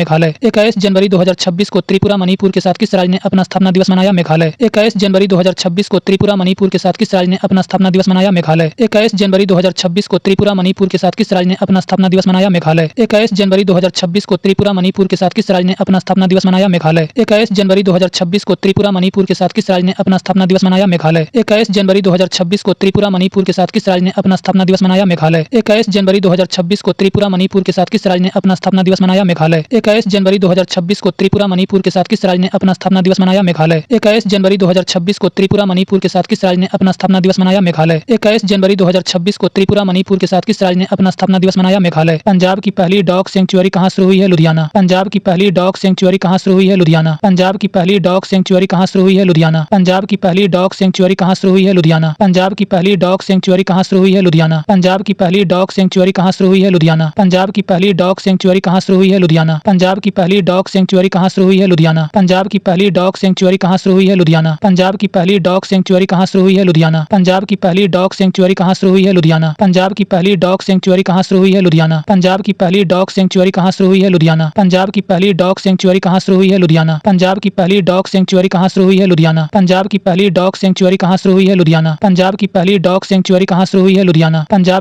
मेघालय। 21 जनवरी 2026 को त्रिपुरा मणिपुर के साथ किस राज्य ने अपना स्थापना दिवस मनाया? मेघालय। 21 जनवरी 2026 को त्रिपुरा मणिपुर के साथ किस राज्य ने अपना स्थापना दिवस मनाया? मेघालय। 21 जनवरी 2026 को त्रिपुरा मणिपुर के साथ किस राज्य ने अपना स्थापना दिवस मनाया? मेघालय। 21 जनवरी 2026 को त्रिपुरा मणिपुर के साथ किस राज्य ने अपना स्थापना दिवस मनाया? मेघालय। 21 जनवरी 2026 को त्रिपुरा मणिपुर के साथ किस राज्य ने अपना स्थापना दिवस मनाया? मेघालय। 21 जनवरी 2026 को त्रिपुरा मणिपुर के साथ किस राज्य ने अपना स्थापना दिवस मनाया? मेघालय। 21 जनवरी 2026 को त्रिपुरा मणिपुर के साथ किस राज्य ने अपना स्थापना दिवस मनाया? मेघालय। 21 जनवरी 2026 को त्रिपुरा मणिपुर के साथ किस राज्य ने अपना स्थापना दिवस मनाया? मेघालय। 21 जनवरी 2026 को त्रिपुरा मणिपुर के साथ किस राज्य ने अपना स्थापना दिवस मनाया? मेघालय। 21 जनवरी 2026 को त्रिपुरा मणिपुर के साथ किस राज्य ने अपना स्थापना दिवस मनाया? मेघालय। पंजाब की पहली डॉग सेंचुरी कहाँ शुरू हुई है? लुधियाना। पंजाब की पहली डॉग सेंचुरी कहाँ शुरू हुई है? लुधियाना। पंजाब की पहली डॉग सेंचुरी कहाँ शुरू हुई है? लुधियाना। पंजाब की पहली डॉग सेंचुरी कहाँ शुरू हुई है? लुधियाना। पंजाब की पहली डॉग सेंचुरी कहाँ शुरू हुई है? लुधियाना। पंजाब की पहली डॉग सेंचुरी कहाँ शुरू हुई है? लुधियाना। पंजाब की पहली डॉग सेंचुरी कहाँ शुरू हुई है? लुधियाना। पंजाब की पहली डॉग सेंचुरी कहाँ शुरू हुई है? लुधियाना। पंजाब की पहली डॉग सेंचुरी कहाँ शुरू हुई है? लुधियाना। पंजाब की पहली डॉग सेंचुरी कहाँ शुरू हुई है? लुधियाना। पंजाब की पहली डॉग सेंचुरी कहाँ शुरू हुई है? लुधियाना। पंजाब की पहली डॉग सेंचुरी कहाँ शुरू हुई है? लुधियाना। पंजाब की पहली डॉग सेंचुरी कहाँ शुरू हुई है? लुधियाना। पंजाब की पहली डॉग सेंचुरी कहाँ शुरू हुई है? लुधियाना। पंजाब की पहली डॉग सेंचुरी कहाँ शुरू हुई है? लुधियाना। पंजाब की पहली डॉग सेंचुरी कहाँ शुरू हुई है? लुधियाना। पंजाब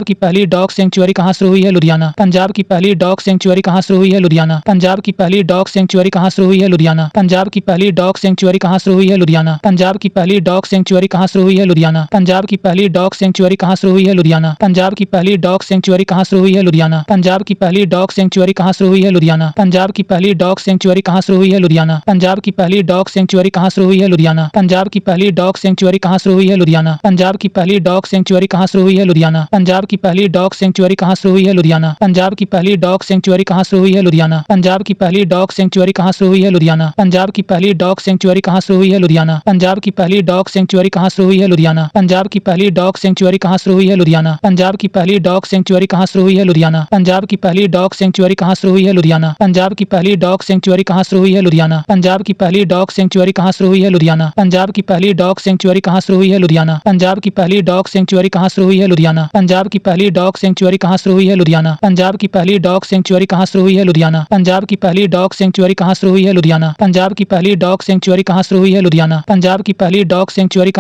की पहली डॉग सेंचुरी कहाँ शुरू हुई है? लुधियाना। पंजाब की पहली डॉग सेंचुरी कहाँ शुरू हुई है? लुधियाना। पंजाब की पहली डॉग सेंचुरी कहाँ शुरू हुई है? लुधियाना। पंजाब की पहली डॉग सेंचुरी कहाँ शुरू हुई है? लुधियाना। पंजाब की पहली डॉग सेंचुरी कहाँ शुरू हुई है? लुधियाना। पंजाब की पहली डॉग सेंचुरी कहाँ शुरू हुई है? लुधियाना। पंजाब की पहली डॉग सेंचुरी कहाँ शुरू हुई है? लुधियाना। पंजाब की पहली डॉग सेंचुरी कहाँ शुरू हुई है? लुधियाना। पंजाब की पहली डॉग सेंचुरी कहाँ शुरू हुई है? लुधियाना। पंजाब की पहली डॉग सेंचुरी कहाँ शुरू हुई है? लुधियाना। पंजाब की पहली डॉग सेंचुरी कहाँ शुरू हुई है? लुधियाना। पंजाब की पहली डॉग सेंचुरी कहाँ शुरू हुई है? लुधियाना। पंजाब की पहली डॉग सेंचुरी कहाँ शुरू हुई है? लुधियाना। पंजाब की पहली डॉग सेंचुरी कहाँ शुरू हुई है? लुधियाना। पंजाब की पहली डॉग सेंचुरी कहाँ शुरू हुई है? लुधियाना। पंजाब की पहली डॉग सेंचुरी कहाँ शुरू हुई है? लुधियाना। पंजाब की पहली डॉग सेंचुरी कहाँ शुरू हुई है? लुधियाना। पंजाब की पहली डॉग सेंचुरी कहाँ शुरू हुई है? लुधियाना। पंजाब की पहली डॉग सेंचुरी कहाँ शुरू हुई है? लुधियाना। पंजाब की पहली डॉग सेंचुरी कहाँ शुरू हुई है? लुधियाना। पंजाब की पहली डॉग सेंचुरी कहाँ शुरू हुई है? लुधियाना। पंजाब की पहली डॉग सेंचुरी कहाँ शुरू हुई है? लुधियाना। पंजाब की पहली डॉग सेंचुरी कहाँ शुरू हुई है? लुधियाना। पंजाब की पहली डॉग सेंचुरी कहाँ शुरू हुई है? लुधियाना। पंजाब की पहली डॉग सेंचुरी कहाँ शुरू हुई है? लुधियाना। पंजाब की पहली डॉग सेंचुरी कहाँ शुरू हुई है? लुधियाना। पंजाब की पहली डॉग सेंचुरी कहाँ शुरू हुई है? लुधियाना। पंजाब की पहली डॉग सेंचुरी कहाँ शुरू हुई है? लुधियाना। पंजाब की पहली डॉग सेंचुरी कहाँ शुरू हुई है? लुधियाना। पंजाब की पहली डॉग सेंचुरी कहाँ शुरू हुई है? लुधियाना। पंजाब की पहली डॉग सेंचुरी कहाँ शुरू हुई है? लुधियाना। पंजाब की पहली डॉग सेंचुरी कहाँ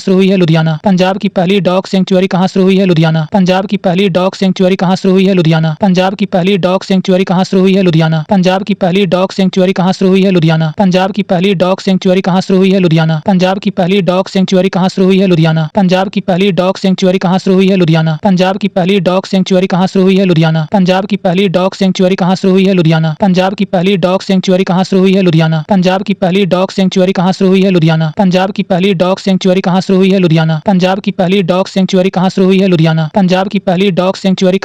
शुरू हुई है? लुधियाना। पंजाब की पहली डॉग सेंचुरी कहाँ शुरू हुई है? लुधियाना। पंजाब की पहली डॉग सेंचुरी कहाँ शुरू हुई है? लुधियाना। पंजाब की पहली डॉग सेंचुरी कहाँ शुरू हुई है? लुधियाना। पंजाब की पहली डॉग सेंचुरी कहाँ शुरू हुई है? लुधियाना। पंजाब की पहली डॉग सेंचुरी कहाँ शुरू हुई है? लुधियाना। पंजाब की पहली डॉग सेंचुरी कहाँ शुरू हुई है? लुधियाना। पंजाब की पहली डॉग सेंचुरी कहाँ शुरू हुई है? लुधियाना। पंजाब की पहली डॉग सेंचुरी कहाँ शुरू हुई है? लुधियाना। पंजाब की पहली डॉग सेंचुरी कहाँ शुरू हुई है? लुधियाना। पंजाब की पहली डॉग सेंचुरी कहाँ शुरू हुई है? लुधियाना। पंजाब की पहली डॉग सेंचुरी कहाँ शुरू हुई है? लुधियाना। पंजाब की पहली डॉग सेंचुरी कहाँ शुरू हुई है? लुधियाना। पंजाब की पहली डॉग सेंचुरी कहाँ शुरू हुई है? लुधियाना। पंजाब की पहली डॉग सेंचुरी कहाँ शुरू हुई है? लुधियाना। पंजाब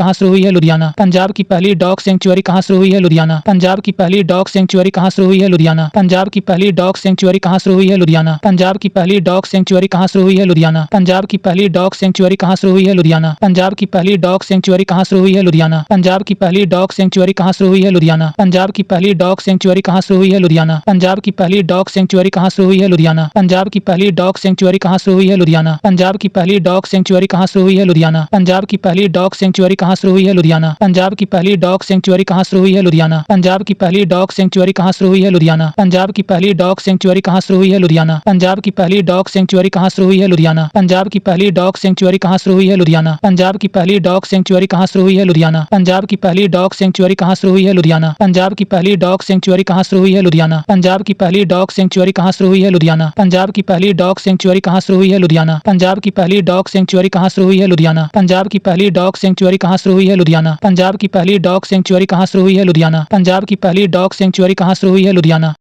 की पहली डॉग सेंचुरी कहाँ शुरू हुई है? लुधियाना। पंजाब की पहली डॉग सेंचुरी कहाँ शुरू हुई है? लुधियाना। पंजाब की पहली डॉग सेंचुरी कहाँ शुरू हुई है? लुधियाना। पंजाब की पहली डॉग सेंचुरी कहाँ शुरू हुई है? लुधियाना। पंजाब की पहली डॉग सेंचुरी कहाँ शुरू हुई है? लुधियाना। पंजाब की पहली डॉग सेंचुरी कहाँ शुरू हुई है? लुधियाना। पंजाब की पहली डॉग सेंचुरी कहाँ शुरू हुई है? लुधियाना। पंजाब की पहली डॉग सेंचुरी कहाँ शुरू हुई है? लुधियाना। पंजाब की पहली डॉग सेंचुरी कहाँ शुरू हुई है? लुधियाना। पंजाब की पहली डॉग सेंचुरी कहाँ शुरू हुई है? लुधियाना। पंजाब की पहली डॉग सेंचुरी कहाँ शुरू हुई है? लुधियाना। पंजाब की पहली डॉग सेंचुरी कहाँ शुरू हुई है? लुधियाना। पंजाब की पहली डॉग सेंचुरी कहाँ शुरू हुई है? लुधियाना। पंजाब की पहली डॉग सेंचुरी कहाँ शुरू हुई है? लुधियाना। पंजाब की पहली डॉग सेंचुरी कहाँ शुरू हुई है? लुधियाना। पंजाब की पहली डॉग सेंचुरी कहाँ शुरू हुई है? लुधियाना। पंजाब की पहली डॉग सेंचुरी कहाँ शुरू हुई है? लुधियाना। पंजाब की पहली डॉग सेंचुरी कहाँ शुरू हुई है? लुधियाना। पंजाब की पहली डॉग सेंचुरी कहाँ शुरू हुई है? लुधियाना। पंजाब की पहली डॉग सेंचुरी कहाँ शुरू हुई है? लुधियाना। पंजाब की पहली डॉग सेंचुरी कहाँ शुरू हुई है? लुधियाना। पंजाब की पहली डॉग सेंचुरी कहाँ शुरू हुई है? लुधियाना। पंजाब की पहली डॉग सेंचुरी कहाँ शुरू हुई है? लुधियाना। पंजाब की पहली डॉग सेंचुरी कहाँ शुरू हुई है? लुधियाना। पंजाब की पहली डॉग सेंचुरी कहाँ शुरू हुई है? लुधियाना।